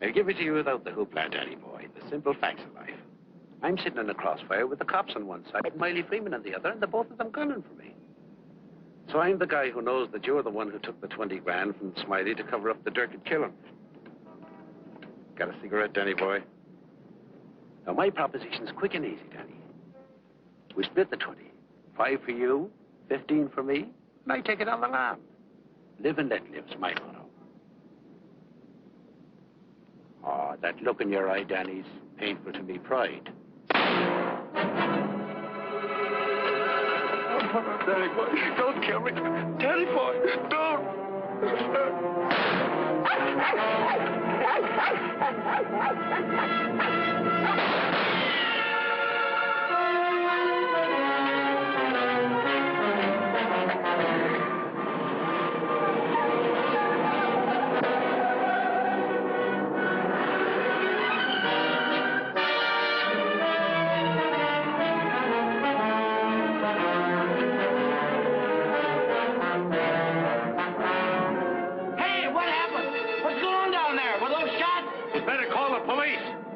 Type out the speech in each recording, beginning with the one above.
I'll give it to you without the hoopla, Danny boy. The simple facts of life. I'm sitting in a crossfire with the cops on one side, Miley Freeman on the other, and the both of them gunning for me. So I'm the guy who knows that you're the one who took the 20 grand from Smiley to cover up the dirt and kill him. Got a cigarette, Danny boy? Now, my proposition's quick and easy, Danny. We split the 20. 5 for you, 15 for me, and I take it on the lam. Live and let live's my motto. Oh, that look in your eye, Danny's painful to me pride. Oh, Danny boy, don't kill me. Danny boy, don't.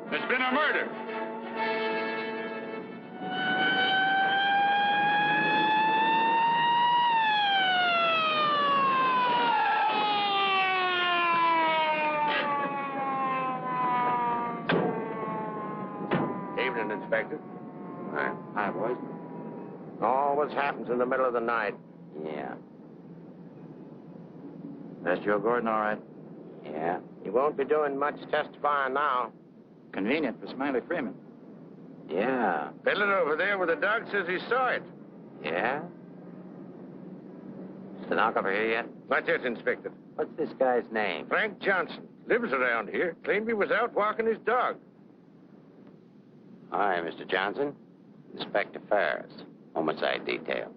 There's been a murder. Evening, Inspector. Hi, boys. Always happens in the middle of the night. Yeah. That's Joe Gordon, all right? Yeah. He won't be doing much testifying now. Convenient for Smiley Freeman. Yeah. Fiddler over there with the dog says he saw it. Yeah? Stenographer here yet? Not yet, Inspector. What's this guy's name? Frank Johnson. Lives around here. Claimed he was out walking his dog. Hi, Mr. Johnson. Inspector Ferris. Homicide detail.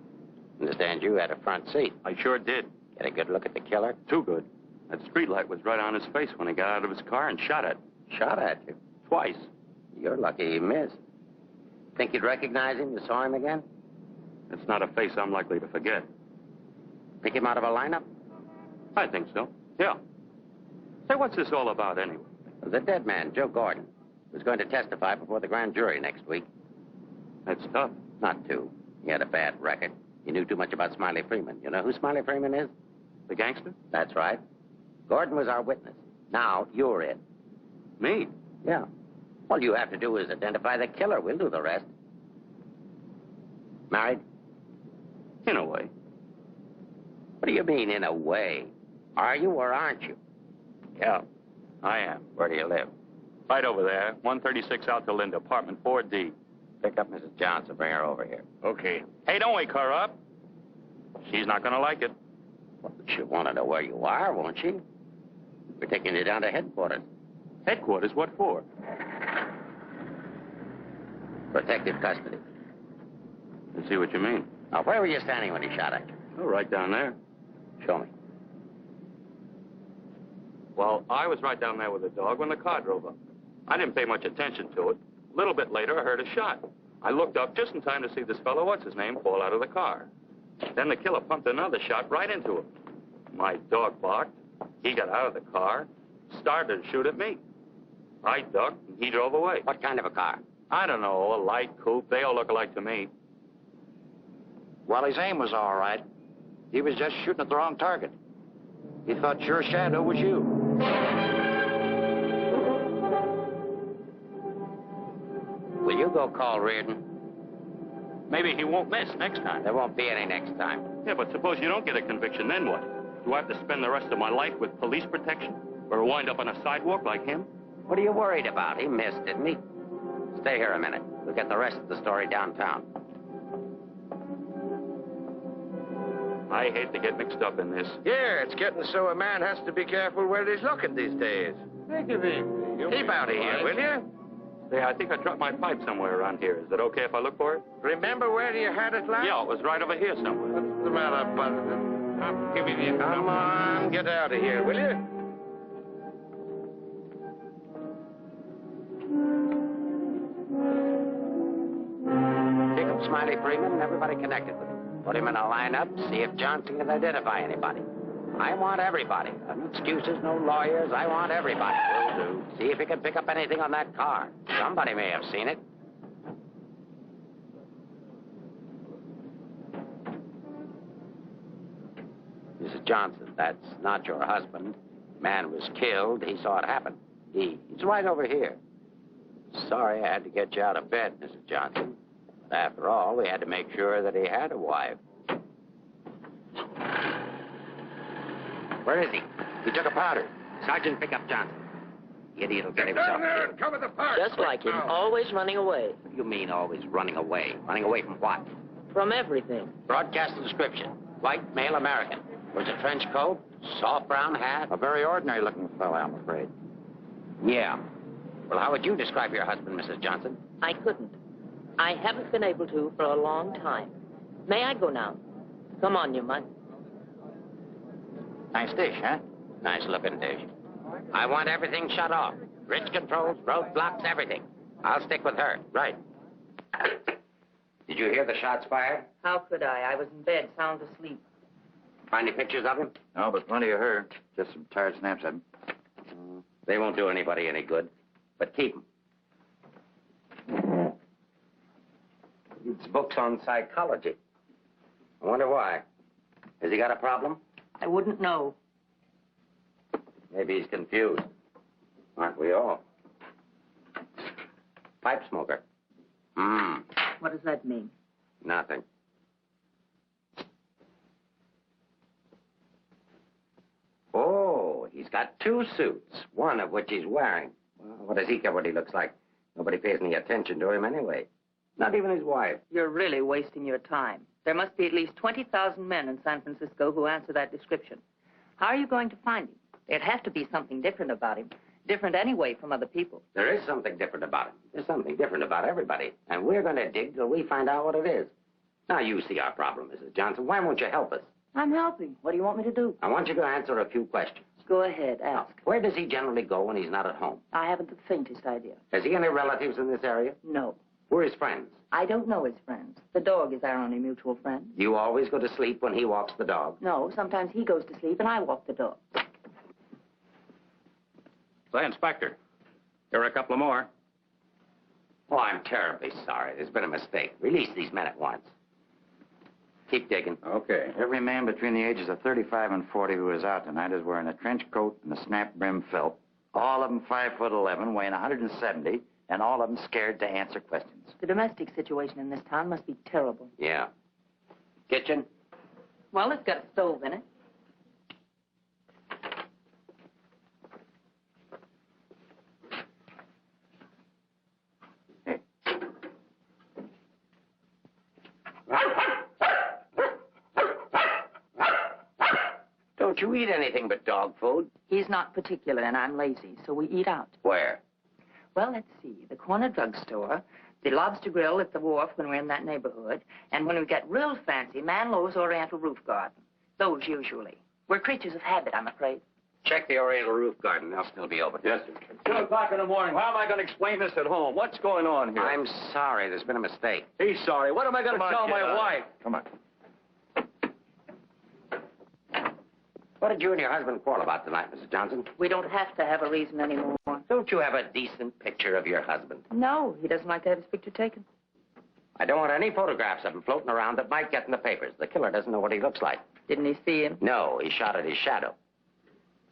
Understand you had a front seat. I sure did. Get a good look at the killer? Too good. That streetlight was right on his face when he got out of his car and shot at. Shot at you? Twice. You're lucky he missed. Think you'd recognize him? You saw him again? It's not a face I'm likely to forget. Pick him out of a lineup? I think so. Yeah. Say, what's this all about anyway? The dead man, Joe Gordon, was going to testify before the grand jury next week. That's tough. Not too. He had a bad record. He knew too much about Smiley Freeman. You know who Smiley Freeman is? The gangster? That's right. Gordon was our witness. Now, you're it. Me? Yeah. All you have to do is identify the killer. We'll do the rest. Married? In a way. What do you mean, in a way? Are you or aren't you? Yeah, I am. Where do you live? Right over there, 136 out to Linda, apartment 4D. Pick up Mrs. Johnson. Bring her over here. Okay. Hey, don't wake her up. She's not gonna like it. Well, she'll want to know where you are, won't she? We're taking you down to headquarters. Headquarters? What for? Protective custody. I see what you mean. Now, where were you standing when he shot at you? Oh, right down there. Show me. Well, I was right down there with the dog when the car drove up. I didn't pay much attention to it. A little bit later, I heard a shot. I looked up just in time to see this fellow, what's his name, fall out of the car. Then the killer pumped another shot right into him. My dog barked. He got out of the car, started to shoot at me. I ducked, and he drove away. What kind of a car? I don't know, a light coupe. They all look alike to me. Well, his aim was all right. He was just shooting at the wrong target. He thought your shadow was you. Will you go call Reardon? Maybe he won't miss next time. There won't be any next time. Yeah, but suppose you don't get a conviction, then what? Do I have to spend the rest of my life with police protection? Or wind up on a sidewalk like him? What are you worried about? He missed, didn't he? Stay here a minute. We'll get the rest of the story downtown. I hate to get mixed up in this. Yeah, it's getting so a man has to be careful where he's looking these days. Take it easy. Keep out of here, will you? Say, I think I dropped my pipe somewhere around here. Is it okay if I look for it? Remember where you had it last? Yeah, it was right over here somewhere. What's the matter, Buster? Give me the... Come on, get out of here, will you? Pick up Smiley Freeman and everybody connected with him. Put him in a lineup, see if Johnson can identify anybody. I want everybody. No excuses, no lawyers. I want everybody. Will do. See if you can pick up anything on that car. Somebody may have seen it. Mrs. Johnson, that's not your husband. Man was killed. He saw it happen. He's right over here. Sorry I had to get you out of bed, Mrs. Johnson. But after all, we had to make sure that he had a wife. Where is he? He took a powder. Sergeant, pick up Johnson. The idiot will get himself Down there killed. and cover the park. Just like him, always running away. What do you mean always running away? Running away from what? From everything. Broadcast description. White, male American. Wears a trench coat, soft brown hat. A very ordinary looking fellow, I'm afraid. Yeah. Well, how would you describe your husband, Mrs. Johnson? I couldn't. I haven't been able to for a long time. May I go now? Come on, you might. Nice dish, huh? Nice looking dish. I want everything shut off. Bridge controls, roadblocks, everything. I'll stick with her. Right. Did you hear the shots fired? How could I? I was in bed, sound asleep. Find any pictures of him? No, but plenty of her. Just some tired snaps of him. They won't do anybody any good. But keep them. It's books on psychology. I wonder why. Has he got a problem? I wouldn't know. Maybe he's confused. Aren't we all? Pipe smoker. What does that mean? Nothing. Oh, he's got 2 suits, one of which he's wearing. Well, what does he care what he looks like? Nobody pays any attention to him anyway. Not even his wife. You're really wasting your time. There must be at least 20,000 men in San Francisco who answer that description. How are you going to find him? There'd have to be something different about him. Different anyway from other people. There is something different about him. There's something different about everybody. And we're going to dig till we find out what it is. Now, you see our problem, Mrs. Johnson. Why won't you help us? I'm helping. What do you want me to do? I want you to answer a few questions. Go ahead, ask. Where does he generally go when he's not at home? I haven't the faintest idea. Has he any relatives in this area? No. Who are his friends? I don't know his friends. The dog is our only mutual friend. Do you always go to sleep when he walks the dog? No, sometimes he goes to sleep and I walk the dog. Say, Inspector, there are a couple of more. Oh, I'm terribly sorry. There's been a mistake. Release these men at once. Keep digging. Okay. Every man between the ages of 35 and 40 who is out tonight is wearing a trench coat and a snap brim felt. All of them 5'11", weighing 170, and all of them scared to answer questions. The domestic situation in this town must be terrible. Yeah. Kitchen? Well, it's got a stove in it. Don't you eat anything but dog food? He's not particular, and I'm lazy, so we eat out. Where? Well, let's see. The corner drugstore, the lobster grill at the wharf when we're in that neighborhood, and when we get real fancy, Manlow's Oriental Roof Garden. Those usually. We're creatures of habit, I'm afraid. Check the Oriental Roof Garden. They'll still be open. Yes, sir. 2 o'clock in the morning. How am I going to explain this at home? What's going on here? I'm sorry. There's been a mistake. He's sorry. What am I going to tell my wife? Come on. What did you and your husband quarrel about tonight, Mrs. Johnson? We don't have to have a reason anymore. Don't you have a decent picture of your husband? No, he doesn't like to have his picture taken. I don't want any photographs of him floating around that might get in the papers. The killer doesn't know what he looks like. Didn't he see him? No, he shot at his shadow.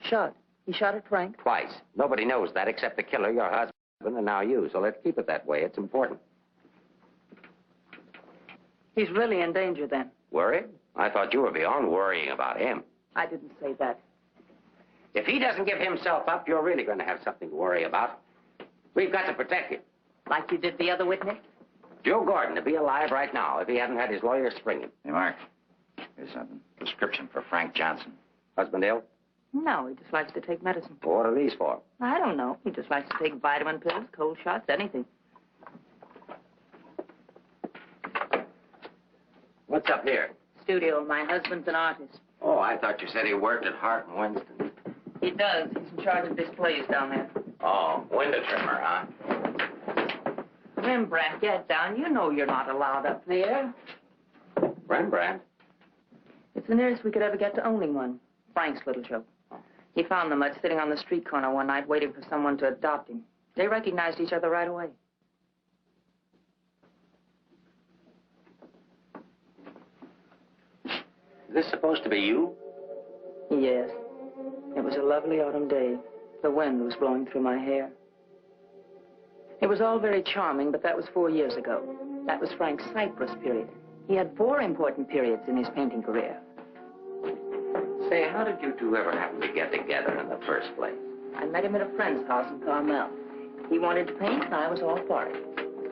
Shot. He shot at Frank? Twice. Nobody knows that except the killer, your husband, and now you. So let's keep it that way. It's important. He's really in danger then. Worried? I thought you were beyond worrying about him. I didn't say that. If he doesn't give himself up, you're really going to have something to worry about. We've got to protect you. Like you did the other witness? Joe Gordon would be alive right now if he hadn't had his lawyer spring him. Hey, Mark. Here's something. Prescription for Frank Johnson. Husband ill? No, he just likes to take medicine. What are these for? I don't know. He just likes to take vitamin pills, cold shots, anything. What's up here? Studio. My husband's an artist. Oh, I thought you said he worked at Hart and Winston. He does. He's in charge of displays down there. Oh, window trimmer, huh? Rembrandt, get down. You know you're not allowed up there. Rembrandt? It's the nearest we could ever get to owning one. Frank's little joke. He found the mutt sitting on the street corner one night waiting for someone to adopt him. They recognized each other right away. Is this supposed to be you? Yes. It was a lovely autumn day. The wind was blowing through my hair. It was all very charming, but that was 4 years ago. That was Frank's Cyprus period. He had 4 important periods in his painting career. Say, how did you two ever happen to get together in the first place? I met him at a friend's house in Carmel. He wanted to paint, and I was all for it.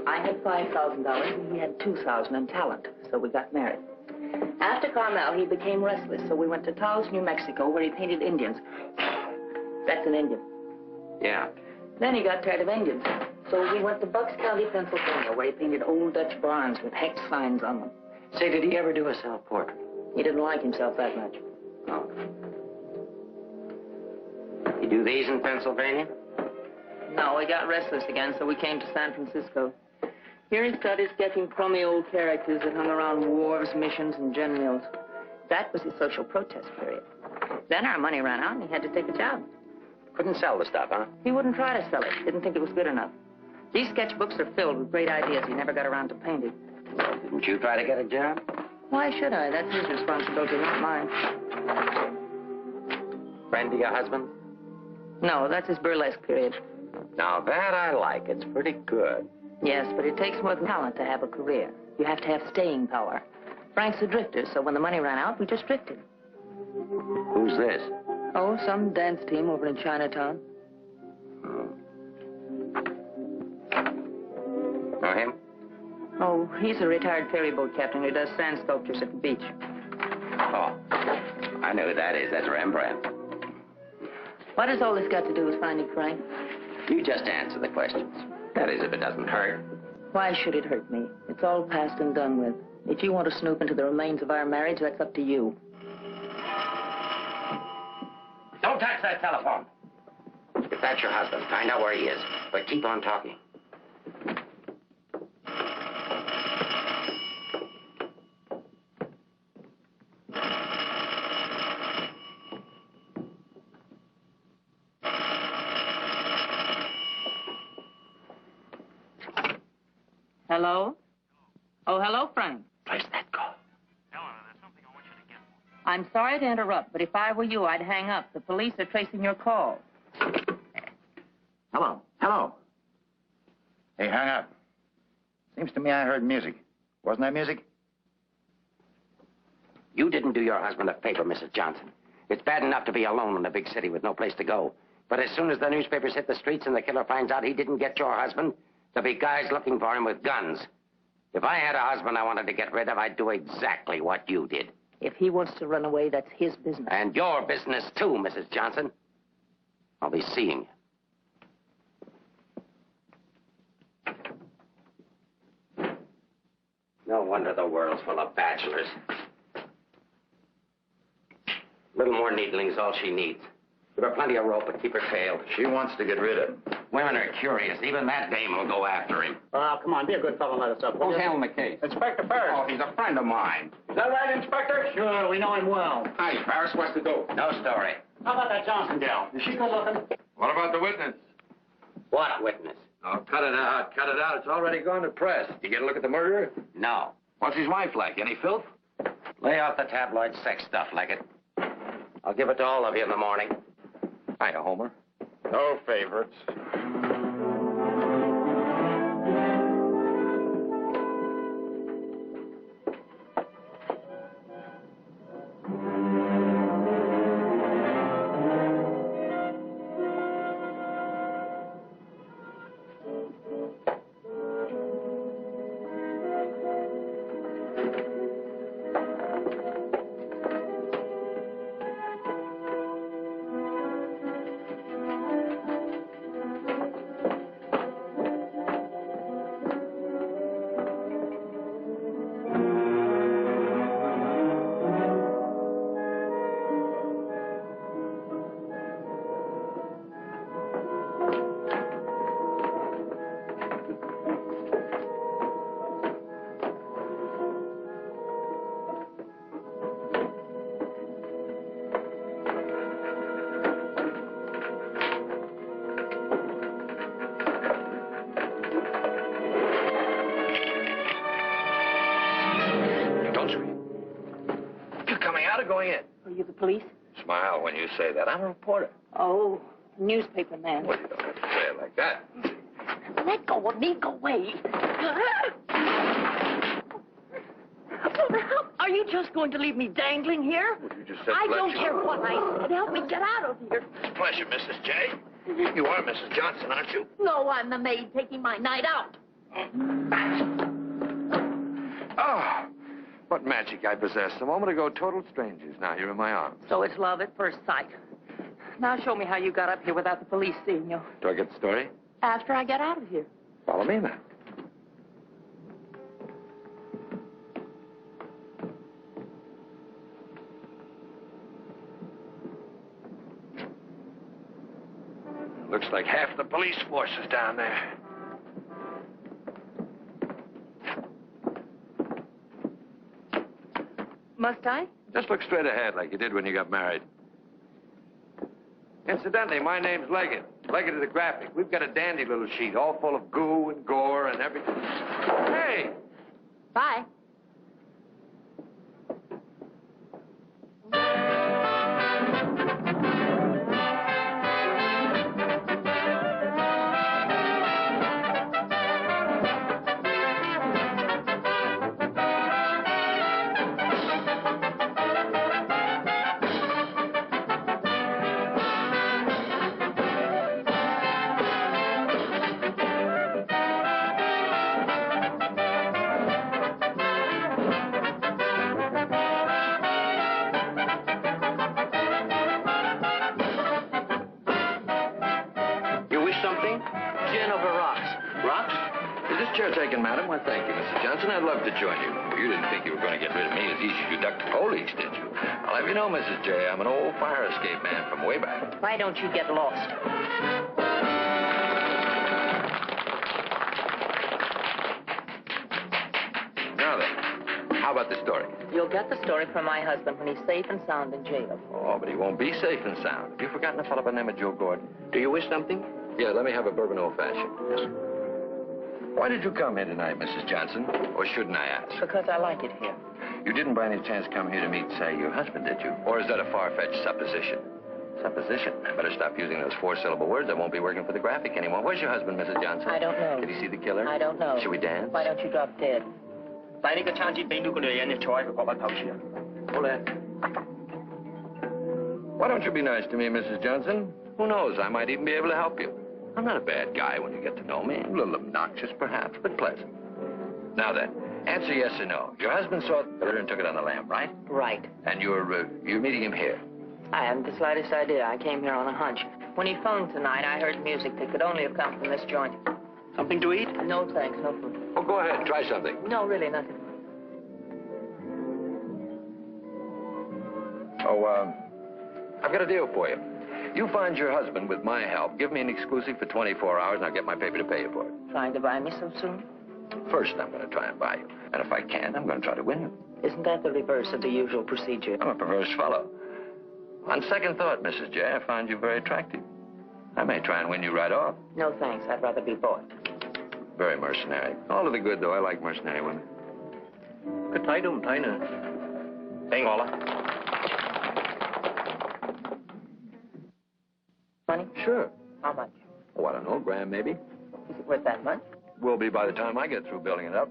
I had $5,000, and he had $2,000 in talent, so we got married. After Carmel, he became restless, so we went to Taos, New Mexico, where he painted Indians. That's an Indian. Yeah. Then he got tired of Indians, so we went to Bucks County, Pennsylvania, where he painted old Dutch barns with hex signs on them. Say, did he ever do a self-portrait? He didn't like himself that much. Oh. You do these in Pennsylvania? No, he got restless again, so we came to San Francisco. Here he started sketching crummy old characters that hung around wharves, missions, and gin mills. That was his social protest period. Then our money ran out, and he had to take a job. Couldn't sell the stuff, huh? He wouldn't try to sell it. Didn't think it was good enough. These sketchbooks are filled with great ideas he never got around to painting. Well, didn't you try to get a job? Why should I? That's his responsibility, not mine. Friend of your husband? No, that's his burlesque period. Now, that I like. It's pretty good. Yes, but it takes more than talent to have a career. You have to have staying power. Frank's a drifter, so when the money ran out, we just drifted. Who's this? Oh, some dance team over in Chinatown. Know him? Oh, he's a retired ferry boat captain who does sand sculptures at the beach. Oh, I know who that is. That's Rembrandt. What has all this got to do with finding Frank? You just answer the questions. That is, if it doesn't hurt. Why should it hurt me? It's all past and done with. If you want to snoop into the remains of our marriage, that's up to you. Don't touch that telephone. If that's your husband, find out where he is. But keep on talking. Hello? Oh, hello, Frank. Place that call. Eleanor, there's something I want you to get. I'm sorry to interrupt, but if I were you, I'd hang up. The police are tracing your call. Hello. Hello. Hey, hang up. Seems to me I heard music. Wasn't that music? You didn't do your husband a favor, Mrs. Johnson. It's bad enough to be alone in a big city with no place to go. But as soon as the newspapers hit the streets and the killer finds out he didn't get your husband, there'll be guys looking for him with guns. If I had a husband I wanted to get rid of, I'd do exactly what you did. If he wants to run away, that's his business. And your business, too, Mrs. Johnson. I'll be seeing you. No wonder the world's full of bachelors. A little more needling's all she needs. Give her plenty of rope and keep her tailed. She wants to get rid of him. Women are curious. Even that dame will go after him. Come on, be a good fellow and let us up. Who's handling the case? Inspector Ferris. Oh, he's a friend of mine. Is that right, Inspector? Sure, we know him well. Hi, Ferris. What's the dope? No story. How about that Johnson gal? Is she good looking? What about the witness? What witness? Oh, cut it out. Cut it out. It's already gone to press. You get a look at the murderer? No. What's his wife like? Any filth? Lay off the tabloid sex stuff, Leggett. I'll give it to all of you in the morning. Hiya, Homer. No favorites. police? Smile when you say that. I'm a reporter. Oh, newspaper man. Well, you don't have to say it like that. Let go of me. Go away. Are you just going to leave me dangling here? Well, you just said I let don't you- care what I said. Help me get out of here. Pleasure, Mrs. J. You are Mrs. Johnson, aren't you? No, I'm the maid taking my night out. Oh, what magic I possessed. A moment ago, total strangers. Now you're in my arms. So it's love at first sight. Now show me how you got up here without the police seeing you. Do I get the story? After I get out of here. Follow me then. Looks like half the police force is down there. Must I? Just look straight ahead like you did when you got married. Incidentally, my name's Leggett. Leggett of the Graphic. We've got a dandy little sheet all full of goo and gore and everything. Hey! Bye. Taken, madam. Well, thank you, Mrs. Johnson. I'd love to join you. You didn't think you were going to get rid of me as easy as you ducked the coal leaks, did you? I'll have you know, Mrs. J, I'm an old fire escape man from way back. Why don't you get lost? Now then, how about the story? You'll get the story from my husband when he's safe and sound in jail. Oh, but he won't be safe and sound. Have you forgotten a fellow by the name of Joe Gordon? Do you wish something? Yeah, let me have a bourbon old-fashioned. Why did you come here tonight, Mrs. Johnson? Or shouldn't I ask? Because I like it here. You didn't by any chance come here to meet, say, your husband, did you? Or is that a far-fetched supposition? Supposition? I better stop using those four-syllable words. I won't be working for the Graphic anymore. Where's your husband, Mrs. Johnson? I don't know. Did he see the killer? I don't know. Should we dance? Why don't you drop dead? 但呢個餐節俾呢個女人坐喺個角落頭處啊！好咧。 Why don't you be nice to me, Mrs. Johnson? Who knows? I might even be able to help you. I'm not a bad guy when you get to know me. A little obnoxious, perhaps, but pleasant. Now then, answer yes or no. Your husband saw the killer and took it on the lam, right? Right. And you're meeting him here? I haven't the slightest idea. I came here on a hunch. When he phoned tonight, I heard music that could only have come from this joint. Something to eat? No, thanks. No food. Oh, go ahead. Try something. No, really, nothing. Oh, I've got a deal for you. You find your husband with my help. Give me an exclusive for 24 hours, and I'll get my paper to pay you for it. Trying to buy me so soon? First, I'm going to try and buy you. And if I can, I'm going to try to win you. Isn't that the reverse of the usual procedure? I'm a perverse fellow. On second thought, Mrs. J, I find you very attractive. I may try and win you right off. No, thanks. I'd rather be bought. Very mercenary. All to the good, though. I like mercenary women. 佢睇都唔睇呢？俾我啦。 Money? Sure. How much? Oh, I don't know, grand maybe. Is it worth that much? Will be by the time I get through building it up.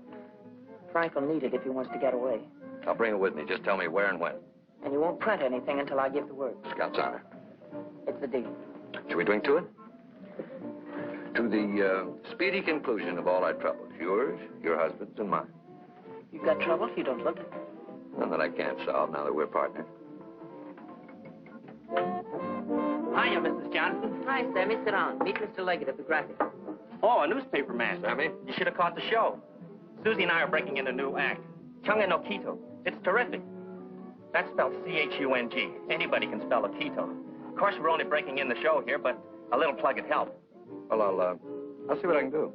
Frank will need it if he wants to get away. I'll bring it with me. Just tell me where and when. And you won't print anything until I give the word. Scout's honor. It's the deal. Should we drink to it? To the speedy conclusion of all our troubles. Yours, your husband's, and mine. You've got trouble if you don't look. None that I can't solve now that we're partners. Hiya, Mrs. Johnson. Hi, Sammy. Sit down. Meet Mr. Leggett of the Graphic. Oh, a newspaper man. Sammy? You should have caught the show. Suzie and I are breaking in a new act. Chunga no Quito. It's terrific. That's spelled C-H-U-N-G. Anybody can spell a Quito. Of course, we're only breaking in the show here, but a little plug would help. Well, I'll see what I can do.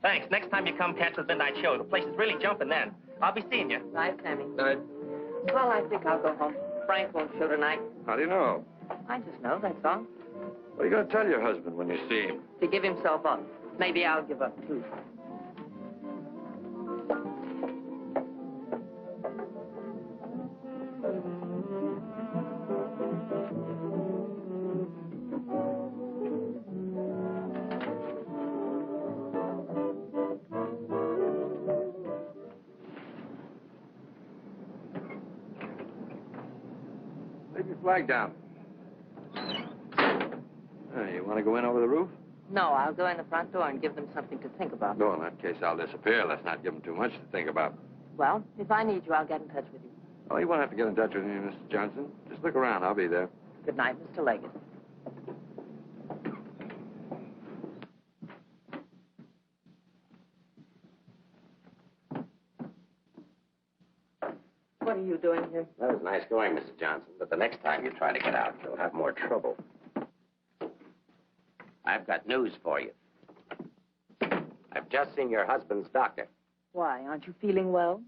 Thanks. Next time you come catch the midnight show, the place is really jumping then. I'll be seeing you. Bye, Sammy. Night. Well, I think I'll go home. Frank won't show tonight. How do you know? I just know, that's all. What are you going to tell your husband when you see him? To give himself up. Maybe I'll give up, too. Leave your flag down. You want to go in over the roof? No, I'll go in the front door and give them something to think about. No, in that case, I'll disappear. Let's not give them too much to think about. Well, if I need you, I'll get in touch with you. Oh, you won't have to get in touch with me, Mr. Johnson. Just look around. I'll be there. Good night, Mr. Leggett. What are you doing here? That was nice going, Mr. Johnson, but the next time you try to get out, you'll have more trouble. I've got news for you. I've just seen your husband's doctor. Why, aren't you feeling well?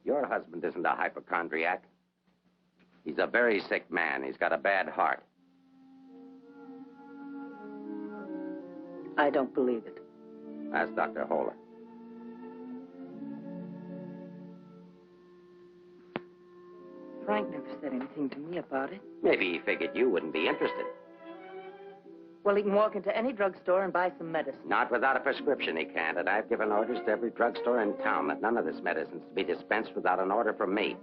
Your husband isn't a hypochondriac. He's a very sick man. He's got a bad heart. I don't believe it. Ask Dr. Hohler. Frank never said anything to me about it. Maybe he figured you wouldn't be interested. Well, he can walk into any drugstore and buy some medicine. Not without a prescription, he can't. And I've given orders to every drugstore in town that none of this medicine's to be dispensed without an order from me.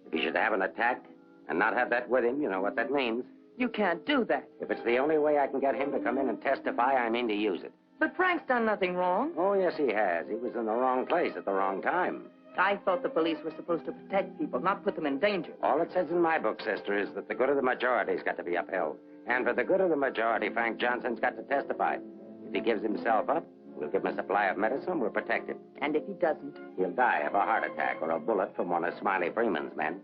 If he should have an attack and not have that with him, you know what that means. You can't do that. If it's the only way I can get him to come in and testify, I mean to use it. But Frank's done nothing wrong. Oh, yes, he has. He was in the wrong place at the wrong time. I thought the police were supposed to protect people, not put them in danger. All it says in my book, sister, is that the good of the majority's got to be upheld. And for the good of the majority, Frank Johnson's got to testify. If he gives himself up, we'll give him a supply of medicine, we'll protect him. And if he doesn't? He'll die of a heart attack or a bullet from one of Smiley Freeman's men.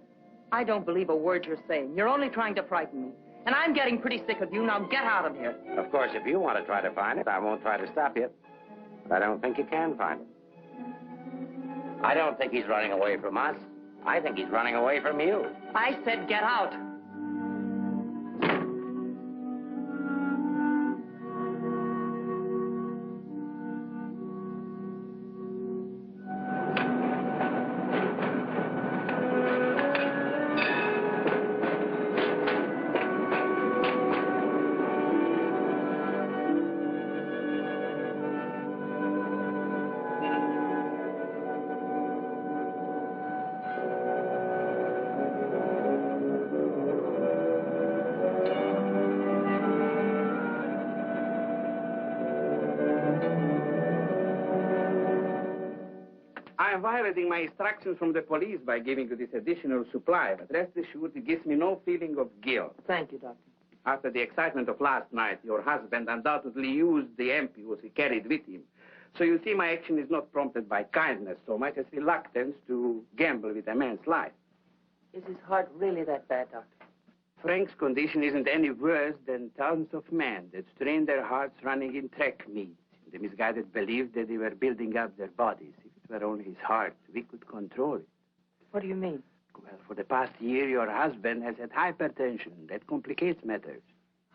I don't believe a word you're saying. You're only trying to frighten me. And I'm getting pretty sick of you. Now get out of here. Of course, if you want to try to find it, I won't try to stop you. But I don't think you can find it. I don't think he's running away from us. I think he's running away from you. I said get out. I am violating my instructions from the police by giving you this additional supply, but rest assured it gives me no feeling of guilt. Thank you, Doctor. After the excitement of last night, your husband undoubtedly used the ampoules he carried with him. So you see, my action is not prompted by kindness so much as reluctance to gamble with a man's life. Is his heart really that bad, Doctor? Frank's condition isn't any worse than thousands of men that strain their hearts running in track meets in the misguided belief that they were building up their bodies. If it were only his heart, we could control it. What do you mean? Well, for the past year, your husband has had hypertension. That complicates matters.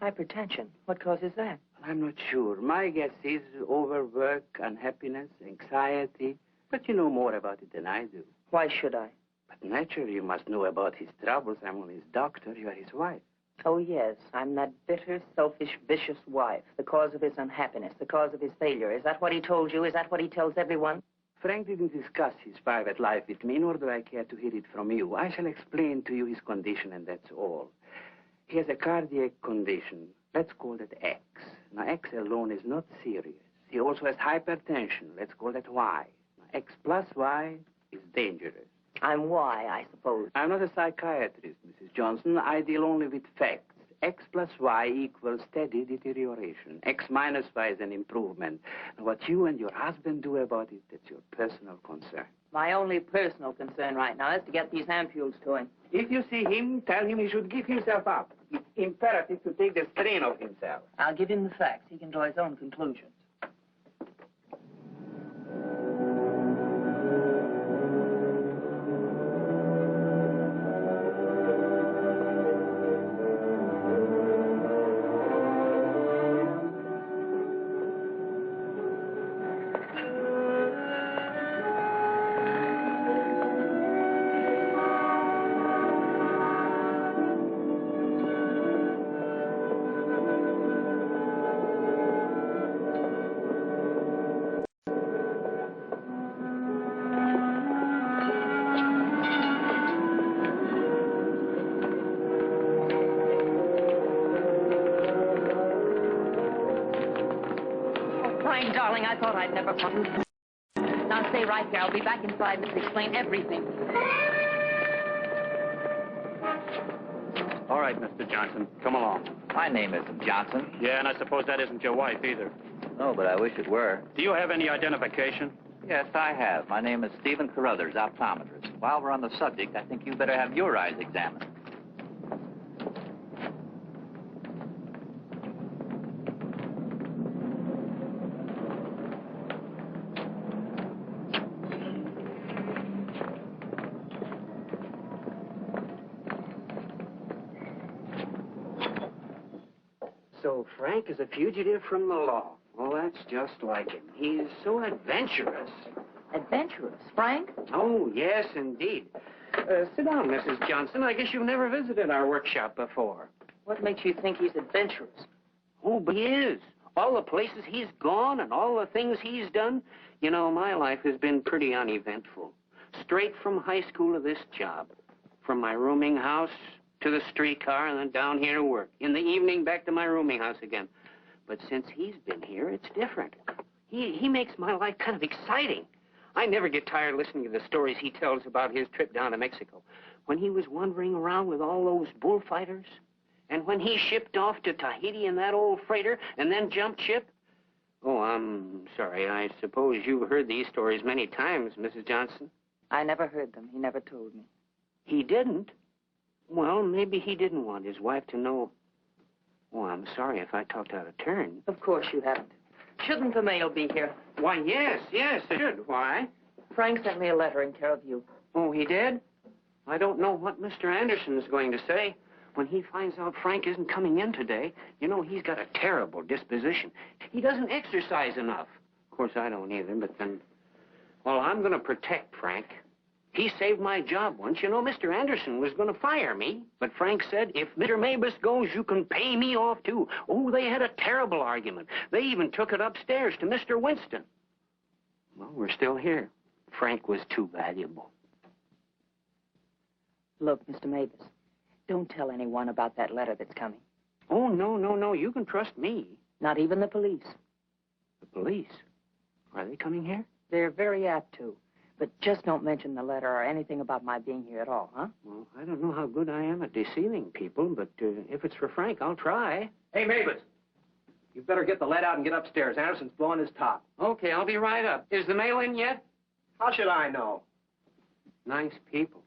Hypertension? What causes that? I'm not sure. My guess is overwork, unhappiness, anxiety. But you know more about it than I do. Why should I? But naturally, you must know about his troubles. I'm only his doctor. You are his wife. Oh, yes. I'm that bitter, selfish, vicious wife. The cause of his unhappiness, the cause of his failure. Is that what he told you? Is that what he tells everyone? Frank didn't discuss his private life with me, nor do I care to hear it from you. I shall explain to you his condition, and that's all. He has a cardiac condition. Let's call it X. Now, X alone is not serious. He also has hypertension. Let's call that Y. Now, X plus Y is dangerous. I'm Y, I suppose. I'm not a psychiatrist, Mrs. Johnson. I deal only with facts. X plus Y equals steady deterioration. X minus Y is an improvement. Now, what you and your husband do about it, that's your personal concern. My only personal concern right now is to get these ampoules to him. If you see him, tell him he should give himself up. It's imperative to take the strain off himself. I'll give him the facts. He can draw his own conclusions. Darling, I thought I'd never come. Now stay right here. I'll be back in 5 minutes to explain everything. All right, Mr. Johnson, come along. My name isn't Johnson. Yeah, and I suppose that isn't your wife either. No, but I wish it were. Do you have any identification? Yes, I have. My name is Stephen Carruthers, optometrist. While we're on the subject, I think you better have your eyes examined. So Frank is a fugitive from the law. Well, that's just like him. He's so adventurous. Adventurous? Frank? Oh, yes, indeed. Sit down, Mrs. Johnson. I guess you've never visited our workshop before. What makes you think he's adventurous? Oh, but he is. All the places he's gone and all the things he's done. You know, my life has been pretty uneventful. Straight from high school to this job. From my rooming house to the streetcar and then down here to work. In the evening, back to my rooming house again. But since he's been here, it's different. He makes my life kind of exciting. I never get tired listening to the stories he tells about his trip down to Mexico. When he was wandering around with all those bullfighters. And when he shipped off to Tahiti in that old freighter and then jumped ship. Oh, I'm sorry. I suppose you've heard these stories many times, Mrs. Johnson. I never heard them. He never told me. He didn't? Well, maybe he didn't want his wife to know. Oh, I'm sorry if I talked out of turn. Of course you haven't. Shouldn't the mail be here? Why, yes, it should. Why? Frank sent me a letter in care of you. Oh, he did? I don't know what Mr. Anderson is going to say. When he finds out Frank isn't coming in today, you know, he's got a terrible disposition. He doesn't exercise enough. Of course, I don't either, but then... Well, I'm going to protect Frank. He saved my job once. You know, Mr. Anderson was going to fire me. But Frank said, if Mr. Mailbus goes, you can pay me off, too. Oh, they had a terrible argument. They even took it upstairs to Mr. Winston. Well, we're still here. Frank was too valuable. Look, Mr. Mailbus, don't tell anyone about that letter that's coming. Oh, no. You can trust me. Not even the police. The police? Are they coming here? They're very apt to. But just don't mention the letter or anything about my being here at all, huh? Well, I don't know how good I am at deceiving people, but if it's for Frank, I'll try. Hey, Mailbus, you better get the lead out and get upstairs. Anderson's blowing his top. Okay, I'll be right up. Is the mail in yet? How should I know? Nice people.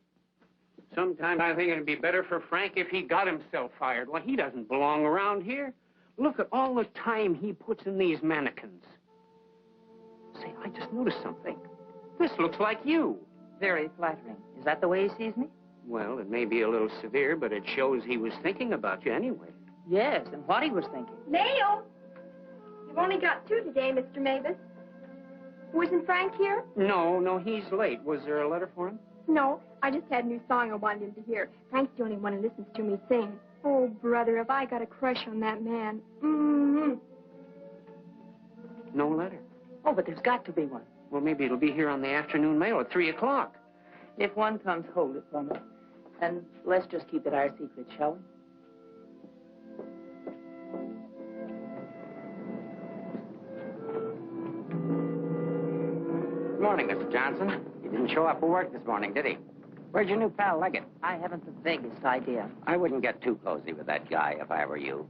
Sometimes I think it'd be better for Frank if he got himself fired. Well, he doesn't belong around here. Look at all the time he puts in these mannequins. Say, I just noticed something. This looks like you. Very flattering. Is that the way he sees me? Well, it may be a little severe, but it shows he was thinking about you anyway. Yes, and what he was thinking. Mail? You've only got 2 today, Mr. Mailbus. Wasn't Frank here? No, he's late. Was there a letter for him? No, I just had a new song I wanted him to hear. Frank's the only one who listens to me sing. Oh, brother, have I got a crush on that man. Mm-hmm. No letter. Oh, but there's got to be one. Well, maybe it'll be here on the afternoon mail at 3 o'clock. If one comes, hold it for me. And let's just keep it our secret, shall we? Good morning, Mr. Johnson. He didn't show up for work this morning, did he? Where's your new pal, Leggett? I haven't the vaguest idea. I wouldn't get too cozy with that guy if I were you.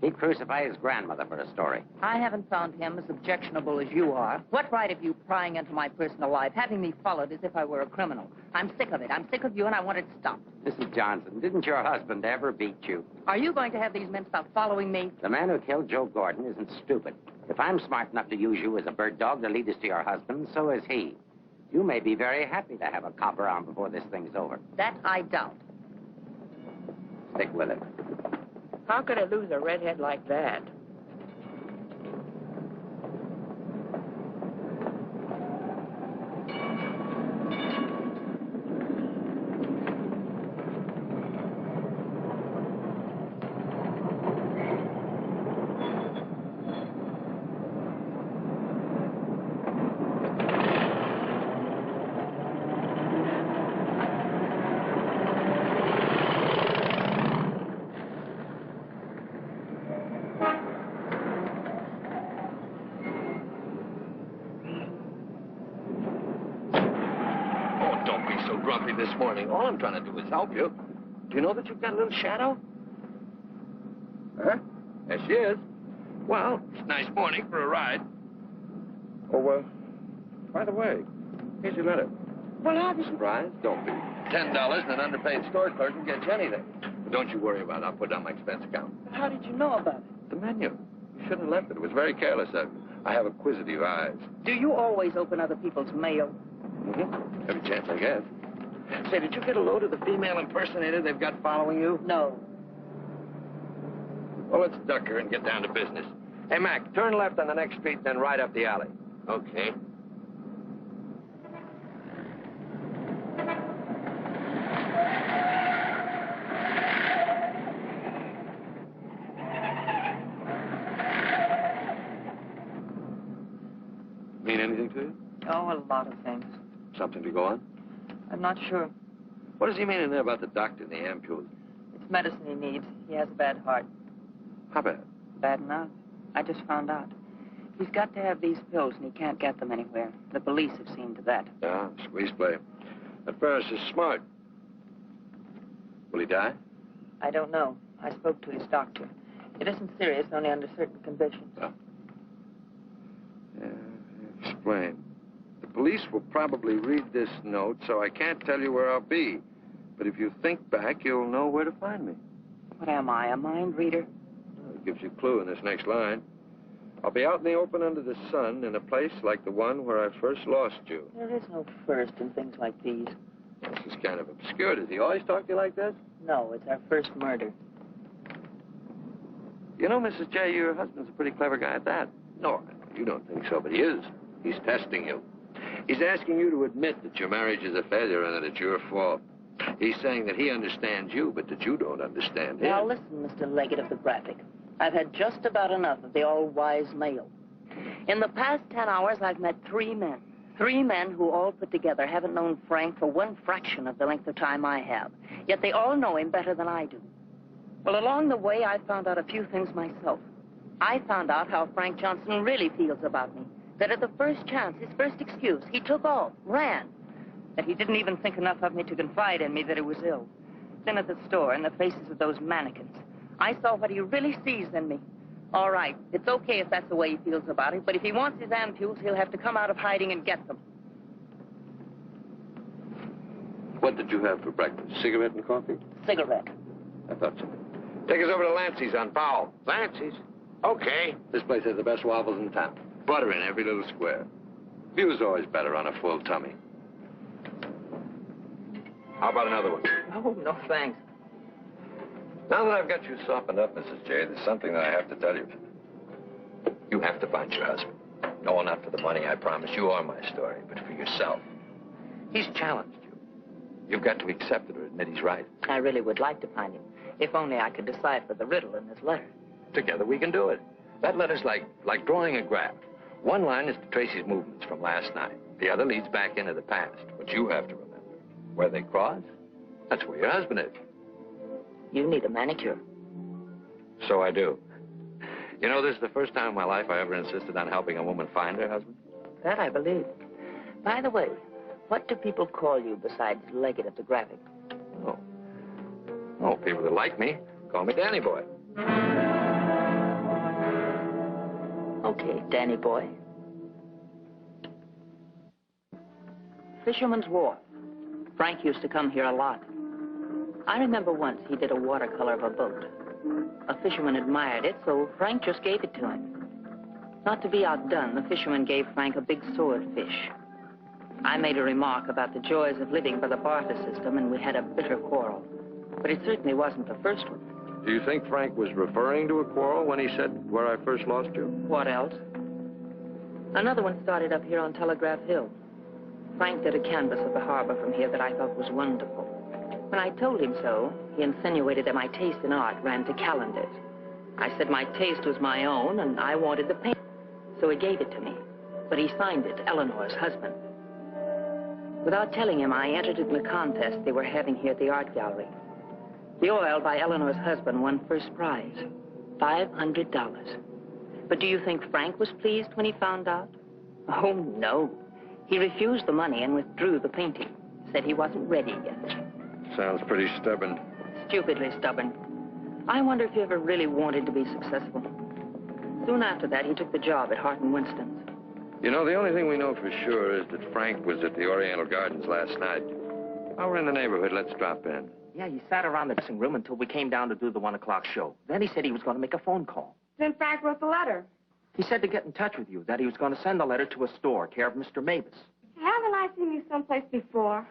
He'd crucify his grandmother for a story. I haven't found him as objectionable as you are. What right have you prying into my personal life, having me followed as if I were a criminal? I'm sick of it. I'm sick of you, and I want it stopped. Mrs. Johnson, didn't your husband ever beat you? Are you going to have these men stop following me? The man who killed Joe Gordon isn't stupid. If I'm smart enough to use you as a bird dog to lead us to your husband, so is he. You may be very happy to have a cop around before this thing's over. That I doubt. Stick with it. How could I lose a redhead like that? coffee this morning. All I'm trying to do is help you. Do you know that you've got a little shadow? Huh? There she is. Well, it's a nice morning for a ride. Oh, by the way, here's your letter. Well, I'll be surprised. Don't be. $10 and an underpaid store clerk can get you anything. But don't you worry about it. I'll put it on my expense account. How did you know about it? The menu. You shouldn't have left it. It was very careless. I have acquisitive eyes. Do you always open other people's mail? Mm-hmm. Every chance I get. Say, did you get a load of the female impersonator they've got following you? No. Well, let's duck her and get down to business. Hey, Mac, turn left on the next street, then right up the alley. Okay. Mean anything to you? Oh, a lot of things. Something to go on? I'm not sure. What does he mean in there about the doctor and the ampules? It's medicine he needs. He has a bad heart. How bad? Bad enough. I just found out. He's got to have these pills, and he can't get them anywhere. The police have seen to that. Yeah, squeeze play. That Ferris is smart. Will he die? I don't know. I spoke to his doctor. It isn't serious, only under certain conditions. Oh. Yeah, explain. The police will probably read this note, so I can't tell you where I'll be. But if you think back, you'll know where to find me. What am I, a mind reader? Well, it gives you a clue in this next line. I'll be out in the open under the sun in a place like the one where I first lost you. There is no first in things like these. This is kind of obscure. Does he always talk to you like this? No, it's our first murder. You know, Mrs. J., your husband's a pretty clever guy at that. No, you don't think so, but he is. He's testing you. He's asking you to admit that your marriage is a failure and that it's your fault. He's saying that he understands you, but that you don't understand him. Now, listen, Mr. Leggett of the Graphic. I've had just about enough of the all-wise male. In the past 10 hours, I've met 3 men. 3 men who all put together haven't known Frank for 1 fraction of the length of time I have. Yet they all know him better than I do. Well, along the way, I found out a few things myself. I found out how Frank Johnson really feels about me. That at the first chance, his first excuse, he took off, ran. That he didn't even think enough of me to confide in me that he was ill. Then at the store, in the faces of those mannequins, I saw what he really sees in me. All right, it's okay if that's the way he feels about it, but if he wants his ampules, he'll have to come out of hiding and get them. What did you have for breakfast? Cigarette and coffee? Cigarette. I thought so. Take us over to Lancey's on Powell. Lancey's? Okay. This place has the best waffles in town. Butter in every little square. View's always better on a full tummy. How about another one? Oh, no thanks. Now that I've got you softened up, Mrs. J., there's something that I have to tell you. You have to find your husband. No, not for the money, I promise you, or my story, but for yourself. He's challenged you. You've got to accept it or admit he's right. I really would like to find him, if only I could decipher the riddle in this letter. Together we can do it. That letter's like drawing a graph. One line is to trace his movements from last night. The other leads back into the past. But you have to remember, where they cross, that's where your husband is. You need a manicure. So I do. You know, this is the first time in my life I ever insisted on helping a woman find her husband. That I believe. By the way, what do people call you besides Leggett of the Graphic? Oh, people that like me call me Danny Boy. Okay, Danny Boy. Fisherman's Wharf. Frank used to come here a lot. I remember once he did a watercolor of a boat. A fisherman admired it, so Frank just gave it to him. Not to be outdone, the fisherman gave Frank a big swordfish. I made a remark about the joys of living by the barter system, and we had a bitter quarrel. But it certainly wasn't the first one. Do you think Frank was referring to a quarrel when he said, where I first lost you? What else? Another one started up here on Telegraph Hill. Frank did a canvas of the harbor from here that I thought was wonderful. When I told him so, he insinuated that my taste in art ran to calendars. I said my taste was my own, and I wanted the paint. So he gave it to me. But he signed it, Eleanor's husband. Without telling him, I entered in the contest they were having here at the art gallery. The oil by Eleanor's husband won first prize, $500. But do you think Frank was pleased when he found out? Oh, no. He refused the money and withdrew the painting, Said he wasn't ready yet. Sounds pretty stubborn. Stupidly stubborn. I wonder if he ever really wanted to be successful. Soon after that, he took the job at Hart and Winston's. You know, the only thing we know for sure is that Frank was at the Oriental Gardens last night. While we're in the neighborhood, let's drop in. Yeah, he sat around the dressing room until we came down to do the 1 o'clock show. Then he said he was going to make a phone call. Then Frank wrote the letter. He said to get in touch with you, that he was going to send the letter to a store, care of Mr. Mailbus. Haven't I seen you someplace before?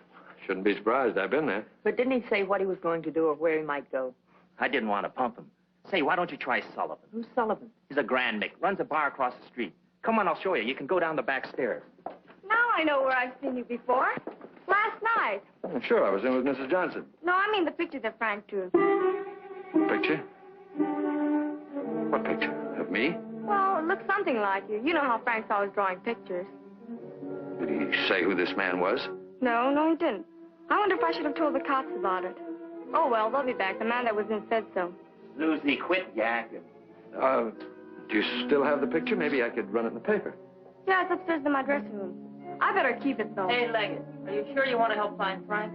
Shouldn't be surprised. I've been there. But didn't he say what he was going to do or where he might go? I didn't want to pump him. Say, why don't you try Sullivan? Who's Sullivan? He's a grand Mick, runs a bar across the street. Come on, I'll show you. You can go down the back stairs. Now I know where I've seen you before. Last night. Sure, I was in with Mrs. Johnson. No, I mean the picture that Frank drew. Picture? What picture? Of me? Well, it looks something like you. You know how Frank's always drawing pictures. Did he say who this man was? No, he didn't. I wonder if I should have told the cops about it. Oh, well, they'll be back. The man that was in said so. Suzie, quit yakking. Do you still have the picture? Maybe I could run it in the paper. Yeah, it's upstairs in my dressing room. I better keep it, though. Hey, Leggett, are you sure you want to help find Frank?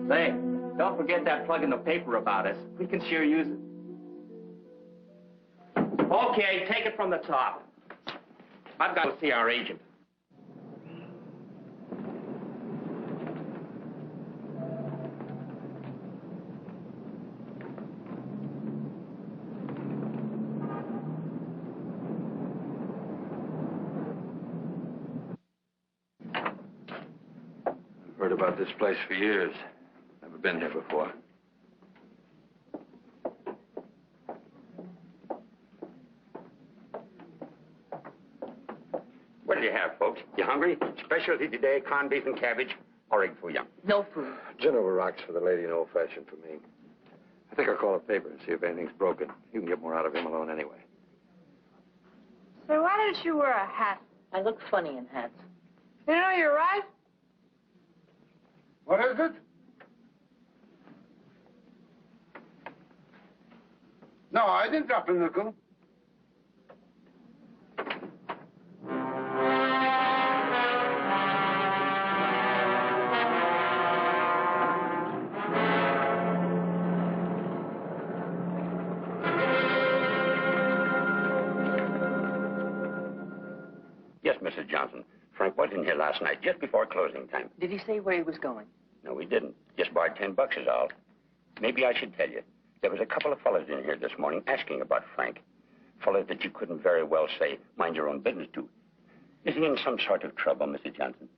Say, don't forget that plug in the paper about us. We can sure use it. Okay, take it from the top. I've got to see our agent. Heard about this place for years. Never been here before. What do you have, folks? You hungry? Specialty today, corned beef and cabbage, or egg foo young. No food. Gin over rocks for the lady and old-fashioned for me. I think I'll call a paper and see if anything's broken. You can get more out of him alone anyway. So why didn't you wear a hat? I look funny in hats. You know, you're right. What is it? No, I didn't drop a nickel. Yes, Mrs. Johnson. Frank was in here last night, just before closing time. Did he say where he was going? No, he didn't. Just borrowed $10 is all. Maybe I should tell you. There was a couple of fellas in here this morning asking about Frank. Fellas that you couldn't very well say, mind your own business to. Is he in some sort of trouble, Mrs. Johnson?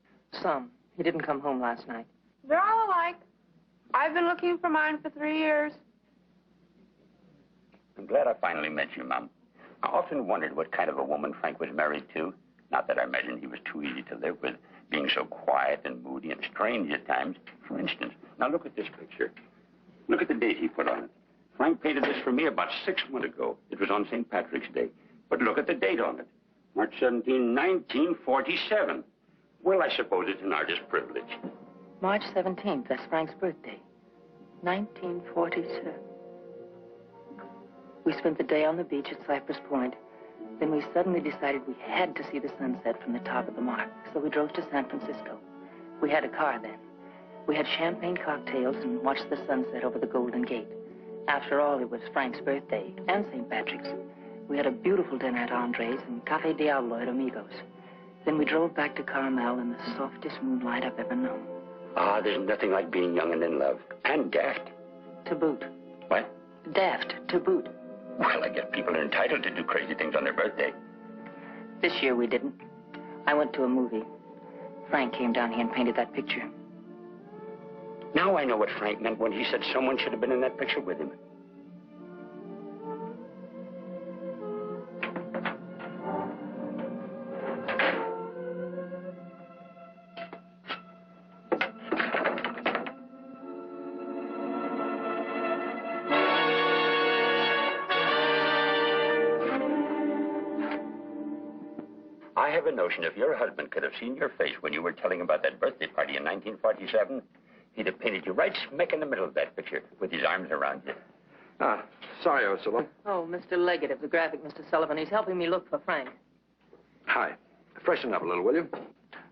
Some. He didn't come home last night. They're all alike. I've been looking for mine for 3 years. I'm glad I finally met you, Mom. I often wondered what kind of a woman Frank was married to. Not that I imagined he was too easy to live with, being so quiet and moody and strange at times. For instance, now look at this picture. Look at the date he put on it. Frank painted this for me about 6 months ago. It was on St. Patrick's Day. But look at the date on it. March 17, 1947. Well, I suppose it's an artist's privilege. March 17th, that's Frank's birthday. 1947. We spent the day on the beach at Cypress Point. Then we suddenly decided we had to see the sunset from the top of the mark. So we drove to San Francisco. We had a car then. We had champagne cocktails and watched the sunset over the Golden Gate. After all, it was Frank's birthday and St. Patrick's. We had a beautiful dinner at Andre's and Café Diablo at Amigos. Then we drove back to Carmel in the softest moonlight I've ever known. Ah, there's nothing like being young and in love. And daft. To boot. What? Daft, to boot. Well, I guess people are entitled to do crazy things on their birthday. This year we didn't. I went to a movie. Frank came down here and painted that picture. Now I know what Frank meant when he said someone should have been in that picture with him. I have a notion if your husband could have seen your face when you were telling about that birthday party in 1947, he'd have painted you right smack in the middle of that picture with his arms around you. Sorry I was so long. Oh, Mr. Leggett of the graphic, Mr. Sullivan. He's helping me look for Frank. Hi. Freshen up a little, will you?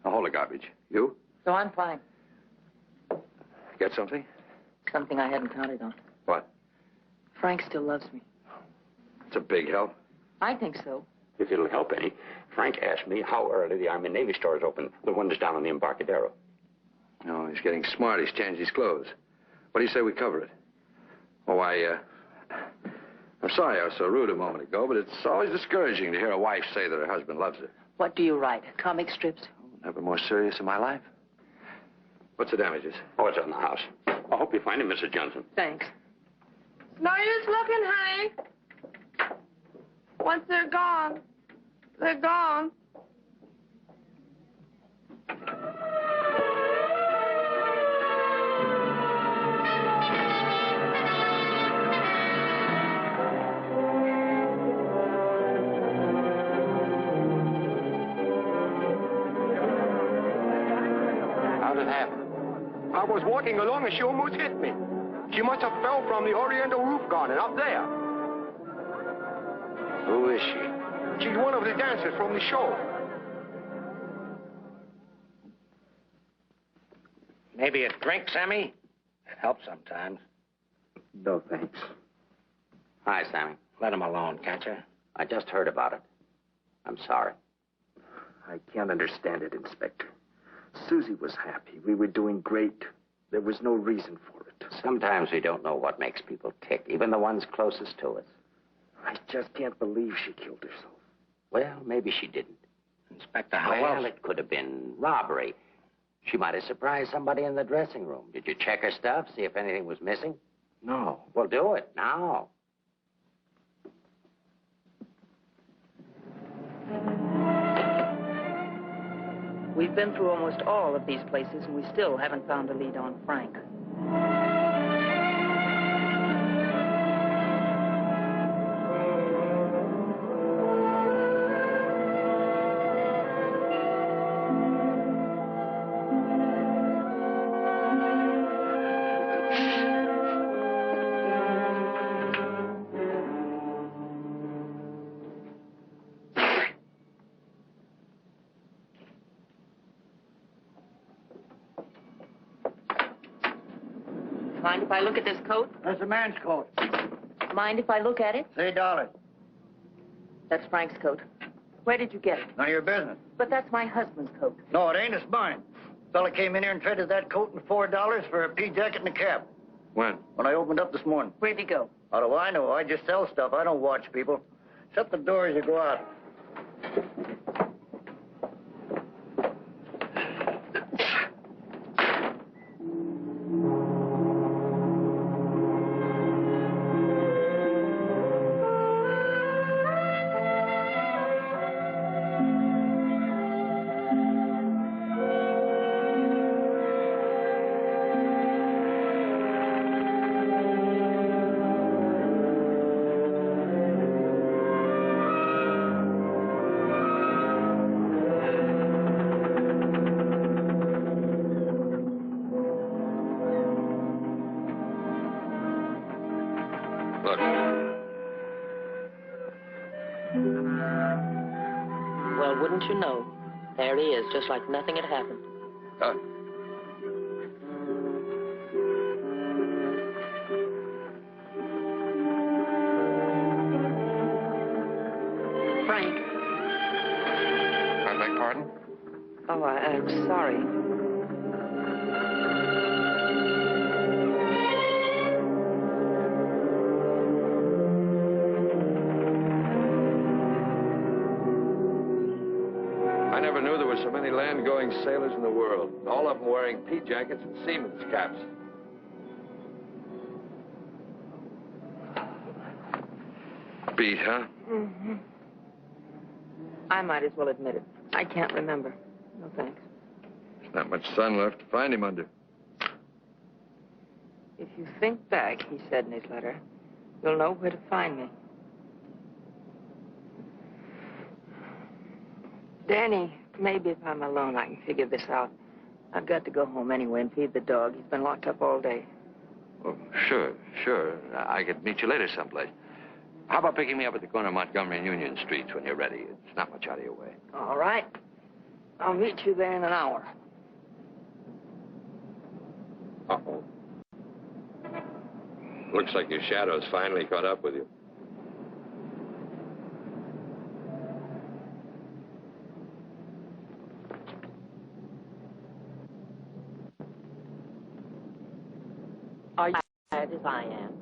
I'll hold the garbage. You? So I'm fine. Get something? Something I hadn't counted on. What? Frank still loves me. It's a big help. I think so. If it'll help any, Frank asked me how early the Army and Navy stores open, the one that's down on the Embarcadero. No, he's getting smart. He's changed his clothes. What do you say we cover it? Oh, I'm sorry I was so rude a moment ago, but it's always discouraging to hear a wife say that her husband loves her. What do you write? Comic strips? Never more serious in my life. What's the damages? Oh, it's on the house. I hope you find him, Mrs. Johnson. Thanks. No use looking, honey. Once they're gone, they're gone. How did it happen? I was walking along and she almost hit me. She must have fell from the Oriental roof garden up there. Who is she? She's one of the dancers from the show. Maybe a drink, Sammy? It helps sometimes. No, thanks. Hi, Sammy. Let him alone, can't you? I just heard about it. I'm sorry. I can't understand it, Inspector. Suzie was happy. We were doing great. There was no reason for it. Sometimes we don't know what makes people tick, even the ones closest to us. I just can't believe she killed herself. Well, maybe she didn't. Inspector, how Well, else? it could have been robbery. She might have surprised somebody in the dressing room. Did you check her stuff, see if anything was missing? No. Well, do it now. We've been through almost all of these places, and we still haven't found a lead on Frank. Mind if I look at this coat? That's a man's coat. Mind if I look at it? Say $1. That's Frank's coat. Where did you get it? None of your business. But that's my husband's coat. No, it ain't. It's mine. Fella came in here and traded that coat and $4 for a pea jacket and a cap. When? When I opened up this morning. Where'd he go? How do I know? I just sell stuff. I don't watch people. Shut the door as you go out. Well, wouldn't you know? There he is, just like nothing had happened. Huh? Frank. I beg pardon? Oh, I'm sorry. I never knew there were so many land-going sailors in the world. All of them wearing pea jackets and seamen's caps. Beat, huh? Mm-hmm. I might as well admit it. I can't remember. No thanks. There's not much sun left to find him under. If you think back, he said in his letter, you'll know where to find me. Danny, maybe if I'm alone, I can figure this out. I've got to go home anyway and feed the dog. He's been locked up all day. Oh, sure. I could meet you later someplace. How about picking me up at the corner of Montgomery and Union Streets when you're ready? It's not much out of your way. All right. I'll meet you there in an hour. Uh-oh. Looks like your shadow's finally caught up with you. Are you tired as I am?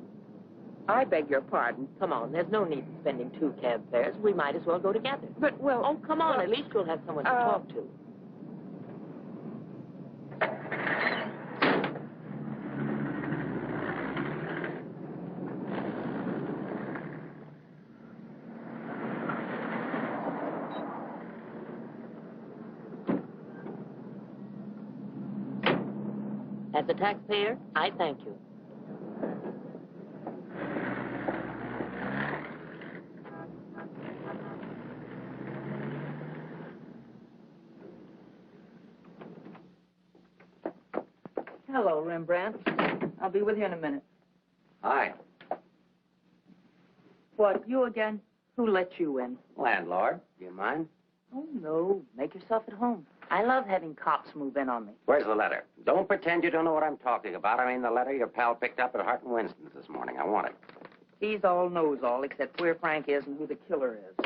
I beg your pardon. Come on, there's no need in spending 2 cab fares. We might as well go together. But, well... Oh, come on, at least you'll have someone to talk to. As a taxpayer, I thank you. Hello, Rembrandt. I'll be with you in a minute. Hi. What, you again? Who let you in? Landlord, do you mind? Oh, no. Make yourself at home. I love having cops move in on me. Where's the letter? Don't pretend you don't know what I'm talking about. I mean the letter your pal picked up at Hart and Winston's this morning. I want it. He's all knows all, except where Frank is and who the killer is.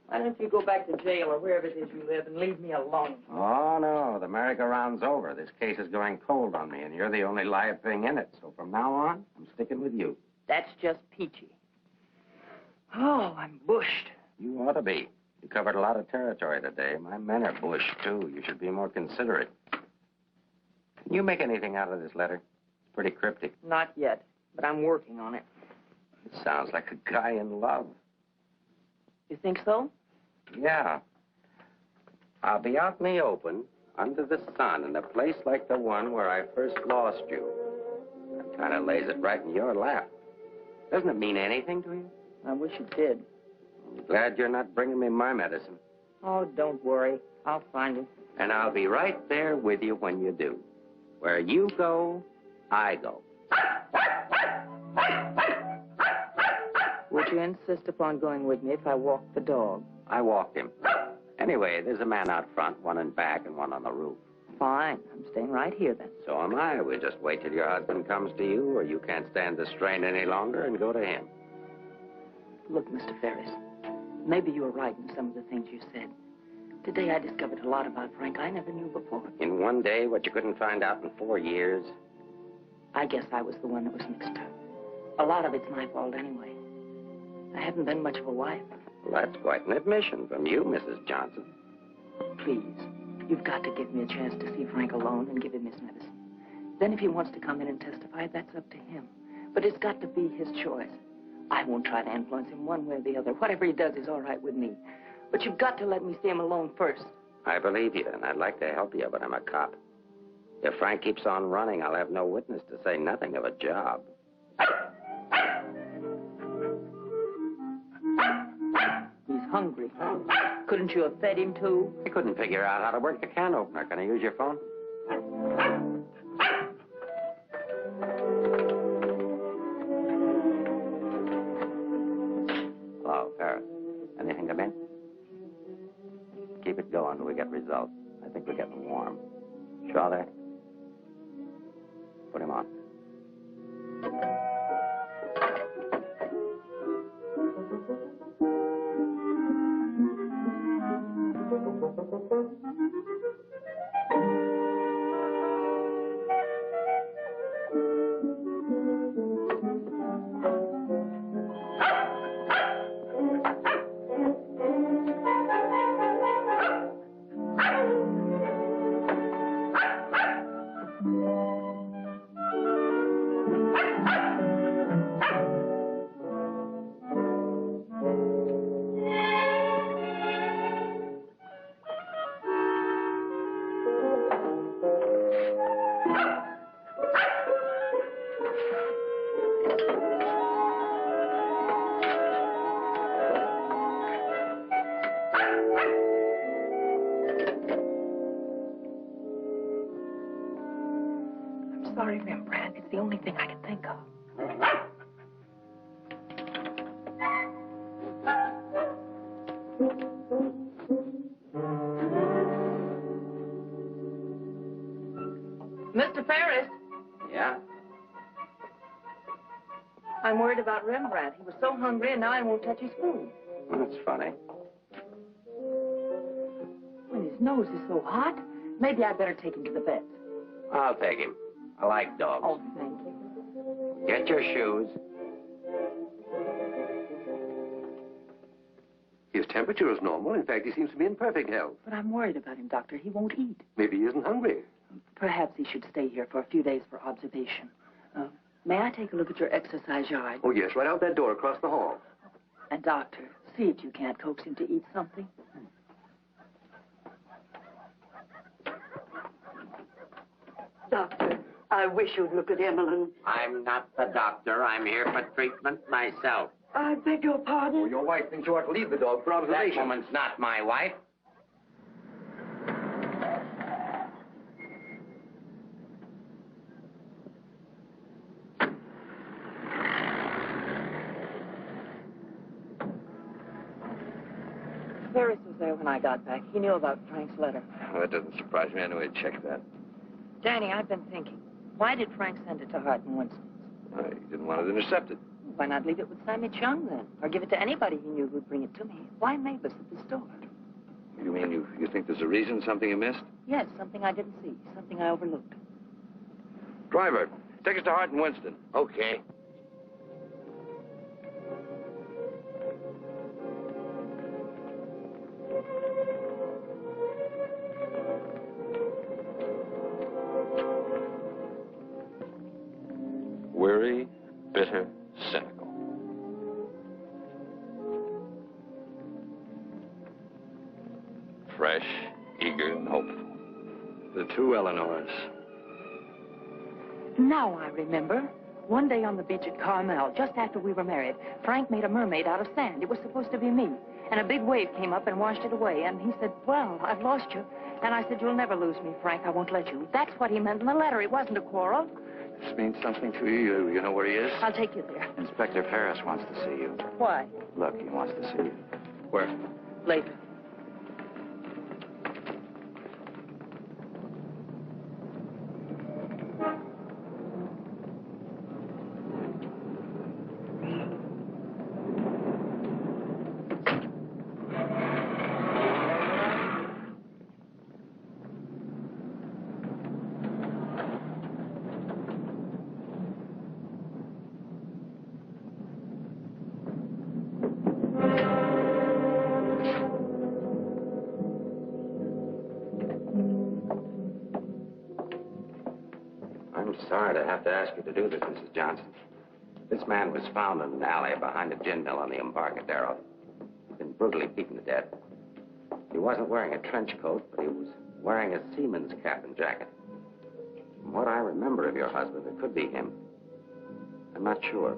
Why don't you go back to jail or wherever it is you live and leave me alone? Oh, no. The merry-go-round's over. This case is going cold on me, and you're the only live thing in it. So from now on, I'm sticking with you. That's just peachy. Oh, I'm bushed. You ought to be. You covered a lot of territory today. My men are bushed, too. You should be more considerate. Can you make anything out of this letter? It's pretty cryptic. Not yet, but I'm working on it. It sounds like a guy in love. You think so? Yeah. I'll be out in the open, under the sun, in a place like the one where I first lost you. That kind of lays it right in your lap. Doesn't it mean anything to you? I wish it did. I'm glad you're not bringing me my medicine. Oh, don't worry. I'll find it. And I'll be right there with you when you do. Where you go, I go. Would you insist upon going with me if I walked the dog? I walked him. Anyway, there's a man out front, one in back and one on the roof. Fine. I'm staying right here, then. So am I. We'll just wait till your husband comes to you, or you can't stand the strain any longer and go to him. Look, Mr. Ferris, maybe you were right in some of the things you said. Today I discovered a lot about Frank I never knew before. In one day, what you couldn't find out in 4 years? I guess I was the one that was mixed up. A lot of it's my fault anyway. I haven't been much of a wife. Well, that's quite an admission from you, Mrs. Johnson. Please, you've got to give me a chance to see Frank alone and give him his medicine. Then if he wants to come in and testify, that's up to him. But it's got to be his choice. I won't try to influence him one way or the other. Whatever he does is all right with me. But you've got to let me see him alone first. I believe you, and I'd like to help you, but I'm a cop. If Frank keeps on running, I'll have no witness to say nothing of a job. He's hungry. Couldn't you have fed him, too? I couldn't figure out how to work the can opener. Can I use your phone? Hello, Ferris. Anything come in? Keep it going till we get results. I think we're getting warm. Shaw there? Put him on. Sorry, Rembrandt. It's the only thing I can think of. Mr. Ferris. I'm worried about Rembrandt. He was so hungry, and now he won't touch his food. Well, that's funny. When his nose is so hot, maybe I'd better take him to the vet. I'll take him. I like dogs. Oh, thank you. Get your shoes. His temperature is normal. In fact, he seems to be in perfect health. But I'm worried about him, Doctor. He won't eat. Maybe he isn't hungry. Perhaps he should stay here for a few days for observation. May I take a look at your exercise yard? Oh, yes, right out that door across the hall. And, Doctor, see if you can't coax him to eat something. Doctor, I wish you'd look at Emmeline. I'm not the doctor. I'm here for treatment myself. I beg your pardon? Oh, your wife thinks you ought to leave the dog for observation. That woman's not my wife. Ferris was there when I got back. He knew about Frank's letter. Well, that doesn't surprise me. I knew he'd check that. Danny, I've been thinking. Why did Frank send it to Hart and Winston? He didn't want it intercepted. Why not leave it with Sammy Chung, then? Or give it to anybody he knew who'd bring it to me? Why Mailbus at the store? You mean you think there's a reason, something you missed? Yes, something I didn't see, something I overlooked. Driver, take us to Hart and Winston. Okay. Weary, bitter, cynical. Fresh, eager, and hopeful. The two Eleanors. Now I remember. One day on the beach at Carmel, just after we were married, Frank made a mermaid out of sand. It was supposed to be me. And a big wave came up and washed it away. And he said, well, I've lost you. And I said, you'll never lose me, Frank. I won't let you. That's what he meant in the letter. It wasn't a quarrel. This means something to you. You know where he is? I'll take you there. Inspector Ferris wants to see you. Why? Look, he wants to see you. Where? Later. Sorry to have to ask you to do this, Mrs. Johnson. This man was found in an alley behind a gin mill on the Embarcadero. He'd been brutally beaten to death. He wasn't wearing a trench coat, but he was wearing a seaman's cap and jacket. From what I remember of your husband, it could be him. I'm not sure.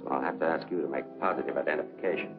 So I'll have to ask you to make positive identification.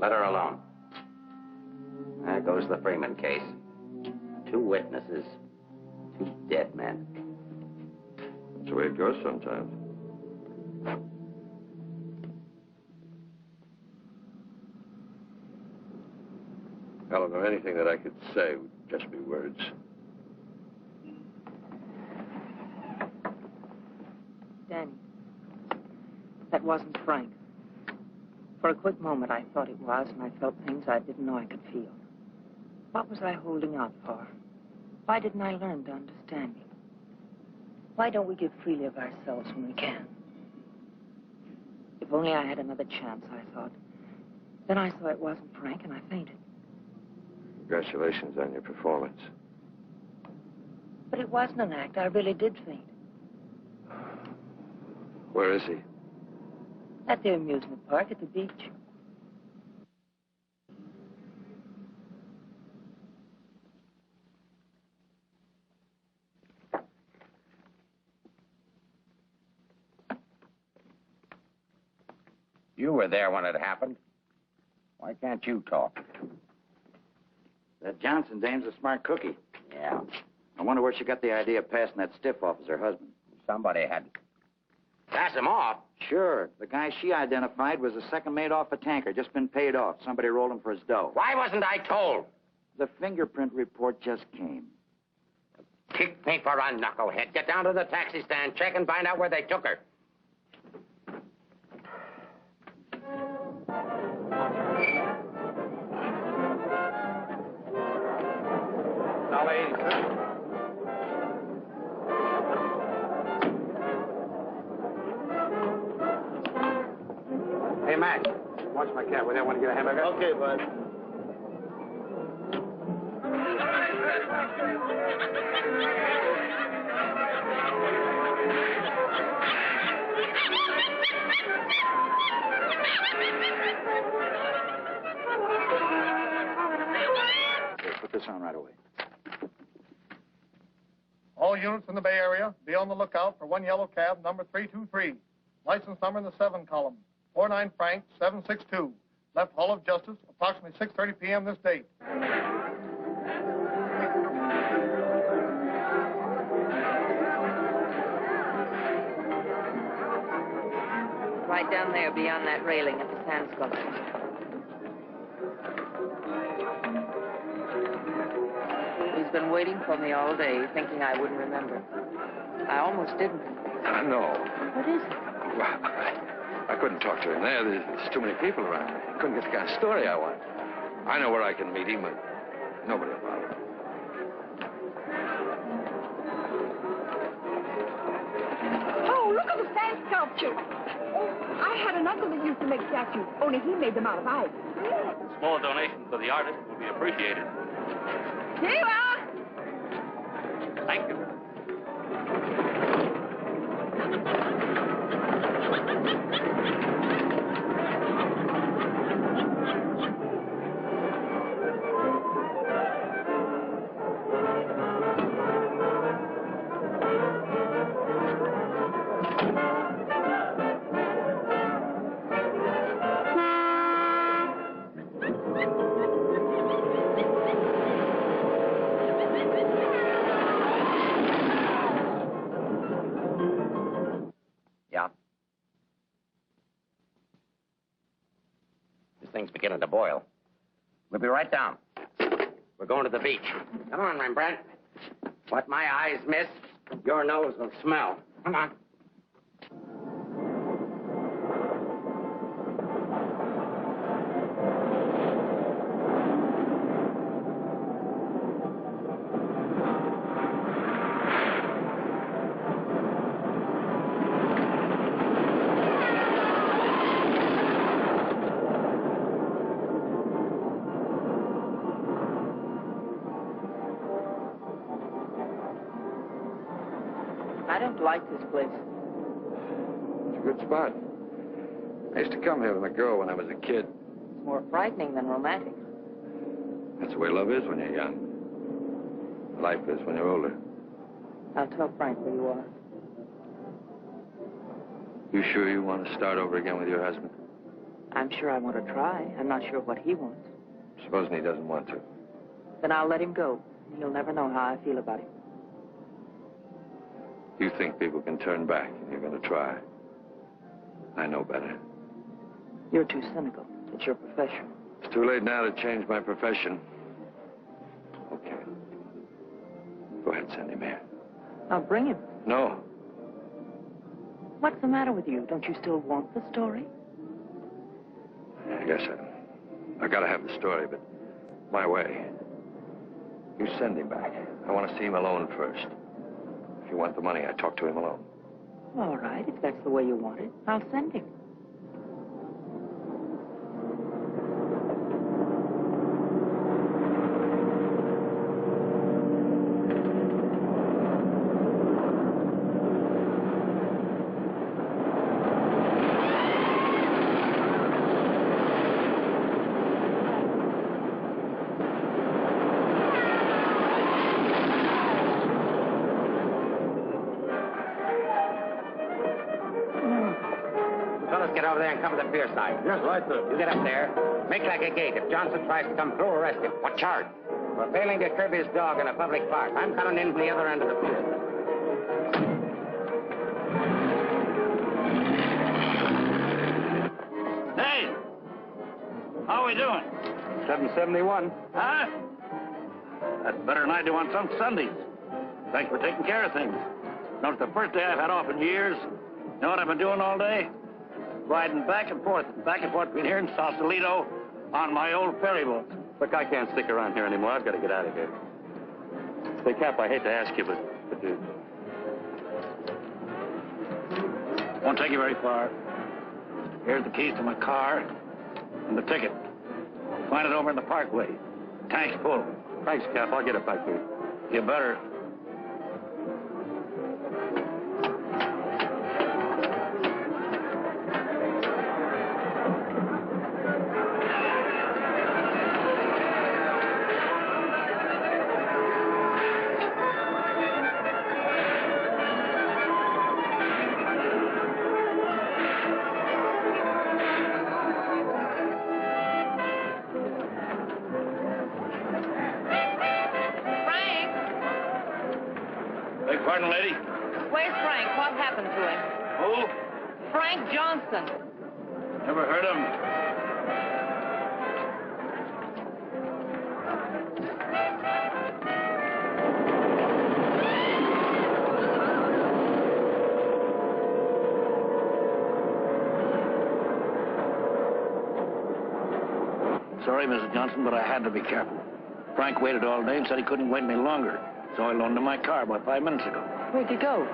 Let her alone. There goes the Freeman case. 2 witnesses, 2 dead men. That's the way it goes sometimes. Eleanor, anything that I could say would just be words. Danny, that wasn't Frank. For a quick moment, I thought it was, and I felt things I didn't know I could feel. What was I holding out for? Why didn't I learn to understand him? Why don't we give freely of ourselves when we can? If only I had another chance, I thought. Then I saw it wasn't Frank, and I fainted. Congratulations on your performance. But it wasn't an act. I really did faint. Where is he? At the amusement park at the beach. You were there when it happened. Why can't you talk? That Johnson dame's a smart cookie. Yeah. I wonder where she got the idea of passing that stiff off as her husband. Somebody had... Pass him off? Sure. The guy she identified was a second mate off a tanker, just been paid off. Somebody rolled him for his dough. Why wasn't I told? The fingerprint report just came. Kick me for a knucklehead. Get down to the taxi stand, check and find out where they took her. Hey, Mac, watch my cab. We don't want to get a hamburger. Okay, bud. Here, put this on right away. All units in the Bay Area, be on the lookout for one yellow cab, number 323. License number in the 7 column. 49 Frank 762. Left Hall of Justice, approximately 6:30 p.m. this date. Right down there beyond that railing at the sand sculpture. He's been waiting for me all day, thinking I wouldn't remember. I almost didn't. No. What is it? Well, I couldn't talk to him there. There's too many people around. I couldn't get the kind of story I want. I know where I can meet him, but nobody will bother him. Oh, look at the sand sculpture. Oh, I had an uncle that used to make statues, only he made them out of ice. Small donation for the artist will be appreciated. Here you are. Thank you. Thing's beginning to boil. We'll be right down. We're going to the beach. Come on, Rembrandt. What my eyes miss, your nose will smell. Come on. I don't like this place. It's a good spot. I used to come here with a girl when I was a kid. It's more frightening than romantic. That's the way love is when you're young. Life is when you're older. I'll tell Frank where you are. You sure you want to start over again with your husband? I'm sure I want to try. I'm not sure what he wants. Supposing he doesn't want to. Then I'll let him go. He'll never know how I feel about him. You think people can turn back and you're going to try. I know better. You're too cynical. It's your profession. It's too late now to change my profession. Okay. Go ahead, send him here. I'll bring him. No. What's the matter with you? Don't you still want the story? I guess I got to have the story, but my way. You send him back. I want to see him alone first. If you want the money, I talk to him alone. All right, if that's the way you want it, I'll send him. Boys, get over there and cover the pier side. Yes, right, sir. You get up there. Make like a gate. If Johnson tries to come through, arrest him. What charge? For failing to curb his dog in a public park. I'm coming in from the other end of the pier. Hey! How are we doing? 771. Huh? That's better than I do on some Sundays. Thanks for taking care of things. No, it's the first day I've had off in years. You know what I've been doing all day? Riding back and forth between here and Sausalito on my old ferry boat. Look, I can't stick around here anymore. I've got to get out of here. Say, Cap, I hate to ask you, but Won't take you very far. Here's the keys to my car and the ticket. Find it over in the parkway. Tank's full. Thanks, Cap. I'll get it back to you. You better. Pardon, lady? Where's Frank? What happened to him? Who? Frank Johnson. Never heard of him. Sorry, Mrs. Johnson, but I had to be careful. Frank waited all day and said he couldn't wait any longer. So I loaned him my car about 5 minutes ago. Where'd he go?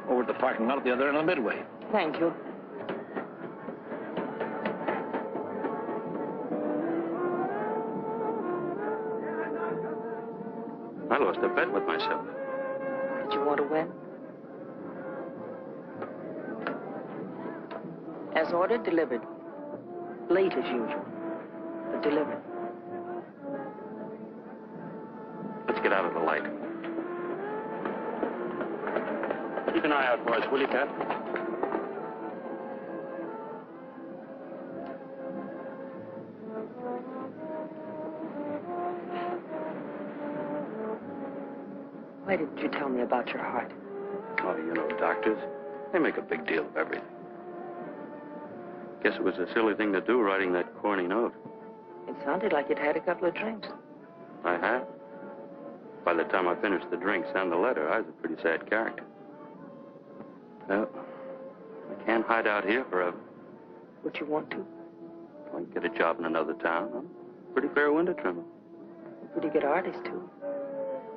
Over at the parking lot at the other end of the Midway. Thank you. I lost a bet with myself. Did you want to win? As ordered, delivered. Late as usual, but delivered. Let's get out of the light. Keep an eye out for us, will you, Cap? Why didn't you tell me about your heart? Oh, you know, doctors, they make a big deal of everything. Guess it was a silly thing to do, writing that corny note. It sounded like you'd had a couple of drinks. I had. By the time I finished the drinks and the letter, I was a pretty sad character. Well, I can't hide out here forever. Would you want to? I can get a job in another town. I'm a pretty fair window trimmer. A pretty good artist, too.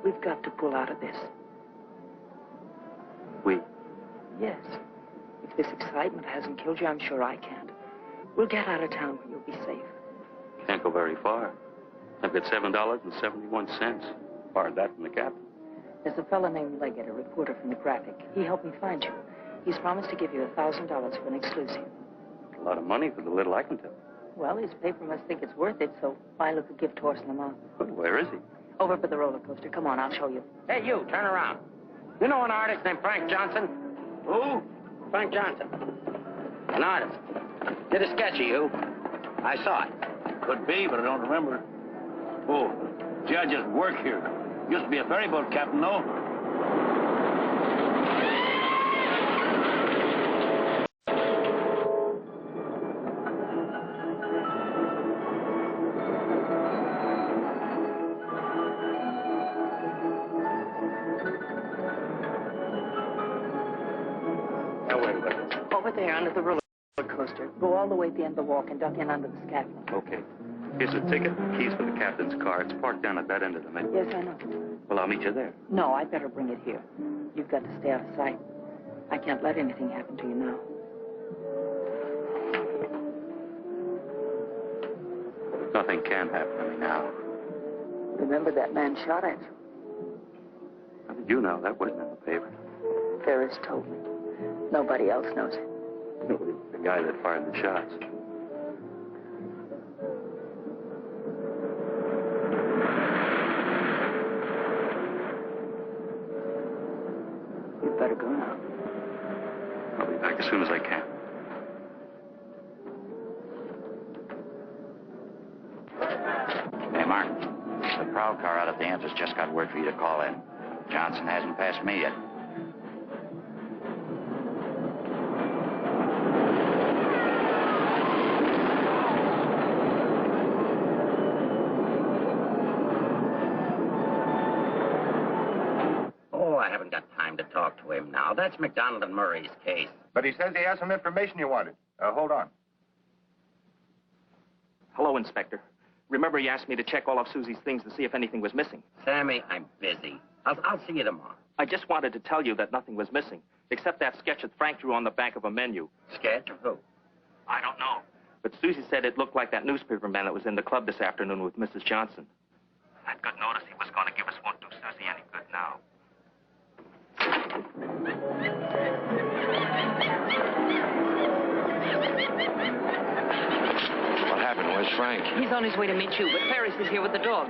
We've got to pull out of this. We? Yes. If this excitement hasn't killed you, I'm sure I can't. We'll get out of town where you'll be safe. Can't go very far. I've got $7.71. Borrowed that from the captain. There's a fellow named Leggett, a reporter from the Graphic. He helped me find you. He's promised to give you $1,000 for an exclusive. A lot of money for the little I can tell. Well, his paper must think it's worth it, so why look a gift horse in the mouth? But where is he? Over by the roller coaster. Come on, I'll show you. Hey, you, turn around. You know an artist named Frank Johnson? Who? Frank Johnson. An artist. Did a sketch of you. I saw it. Could be, but I don't remember. Oh, gee, I just work here. Used to be a ferry boat captain, though. Over there under the roller coaster. Go all the way to the end of the walk and duck in under the scaffolding. Okay. Here's a ticket and keys for the captain's car. It's parked down at that end of the Midway. Yes, I know. Well, I'll meet you there. No, I'd better bring it here. You've got to stay out of sight. I can't let anything happen to you now. Nothing can happen to me now. Remember that man shot at you? How did you know? That wasn't in the paper. Ferris told me. Nobody else knows it. The guy that fired the shots. You'd better go now. I'll be back as soon as I can. has just got word for you to call in. Johnson hasn't passed me yet. Oh, I haven't got time to talk to him now. That's MacDonald and Murray's case. But he says he has some information you wanted. Hold on. Hello, Inspector. Remember you asked me to check all of Susie's things to see if anything was missing? Sammy, I'm busy. I'll see you tomorrow. I just wanted to tell you that nothing was missing, except that sketch that Frank drew on the back of a menu. Sketch of who? I don't know. But Suzie said it looked like that newspaper man that was in the club this afternoon with Mrs. Johnson. That good notice he was going to give us won't do Suzie any good now. What happened? Where's Frank? He's on his way to meet you, but Ferris is here with the dog.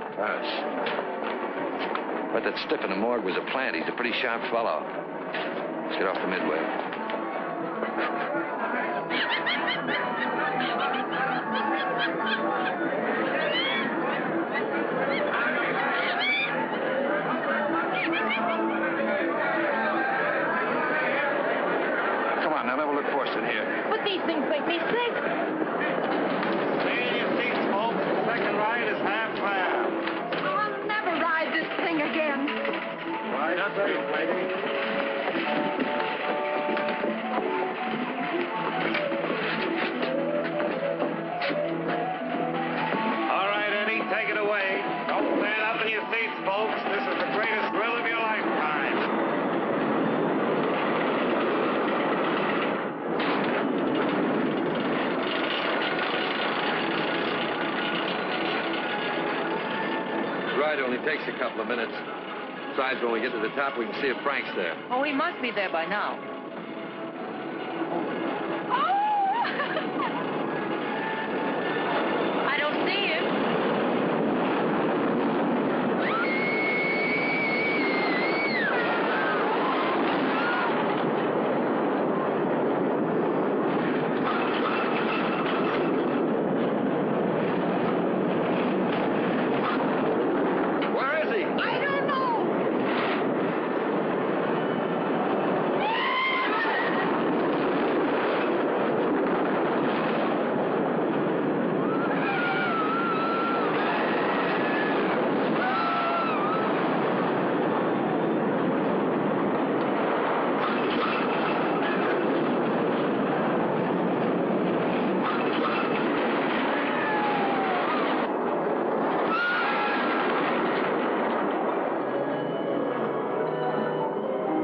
But that stiff in the morgue was a plant. He's a pretty sharp fellow. Let's get off the Midway. Come on, now, never look forced in here. But these things make me sick. Stay in your seats, folks. The second ride is half fare. I'll never ride this thing again. Right up, lady. All right, Eddie, take it away. Don't stand up in your seats, folks. This is the greatest thrill of your lifetime. The ride only takes a couple of minutes. Besides, when we get to the top, we can see if Frank's there. Oh, he must be there by now. I don't see him. Where is he? I don't know.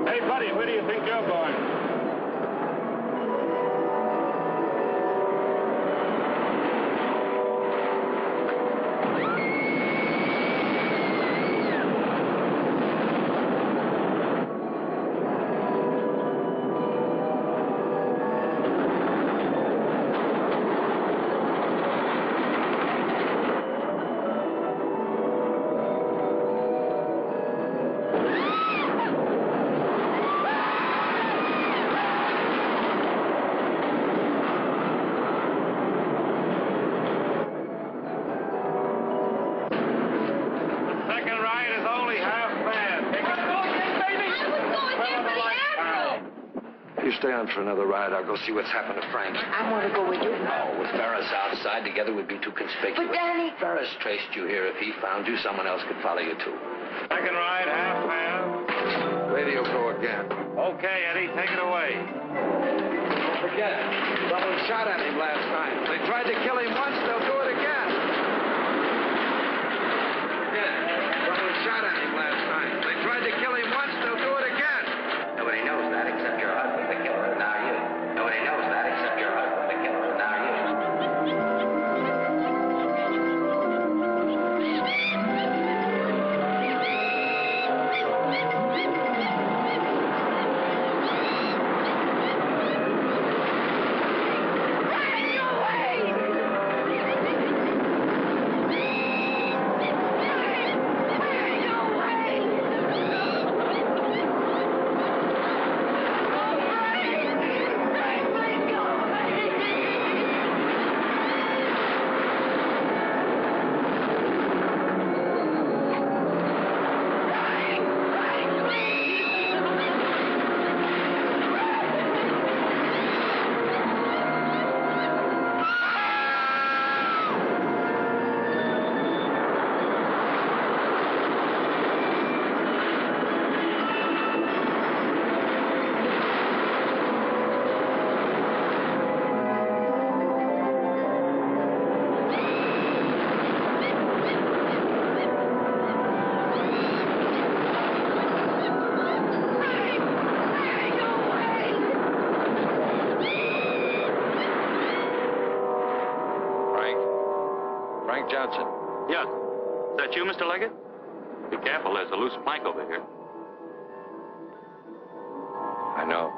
Hey, buddy, where do you think you're going? Second ride is only half fare. Take it You stay on for another ride. I'll go see what's happened to Frank. I want to go with you. No, with Ferris outside together would be too conspicuous. But, Danny... Ferris traced you here. If he found you, someone else could follow you, too. Second ride, half fare. Radio go again. Okay, Eddie, take it away. Don't forget, someone shot at him last night. They tried to kill him once, they'll do it again. Again, someone shot at him last night. They tried to kill him once, they'll do it again. Nobody knows that except your husband, the killer, and now you. Nobody knows that except your husband, the killer, and now you. Running away! Frank Johnson. Yes. Is that you, Mr. Leggett? Be careful, there's a loose plank over here. I know.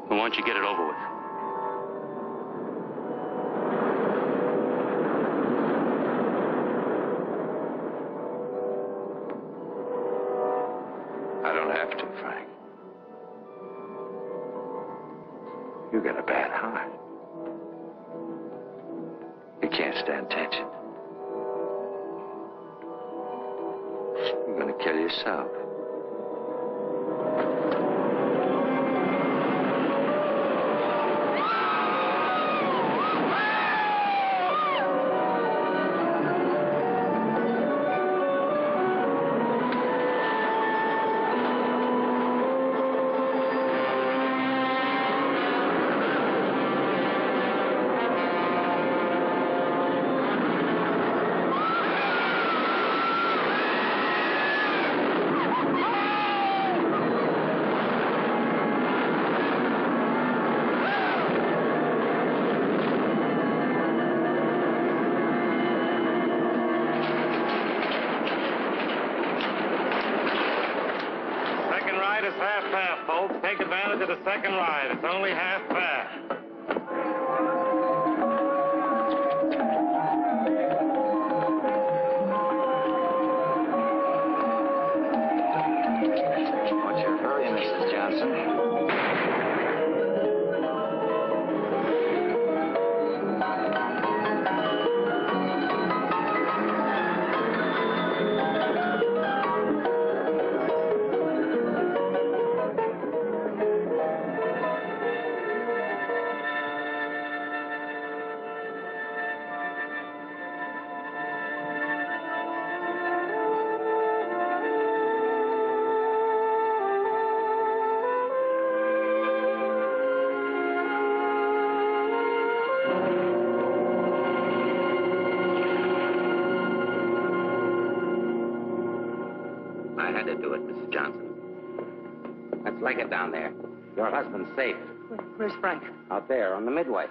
Why don't you get it over with? I don't have to, Frank. You got a bad heart. You can't stand tension. You're gonna kill yourself. Take advantage of the second ride. It's only half fare. What's your hurry, Mrs. Johnson? Leggett down there. Your husband's safe. Where's Frank? Out there on the midway.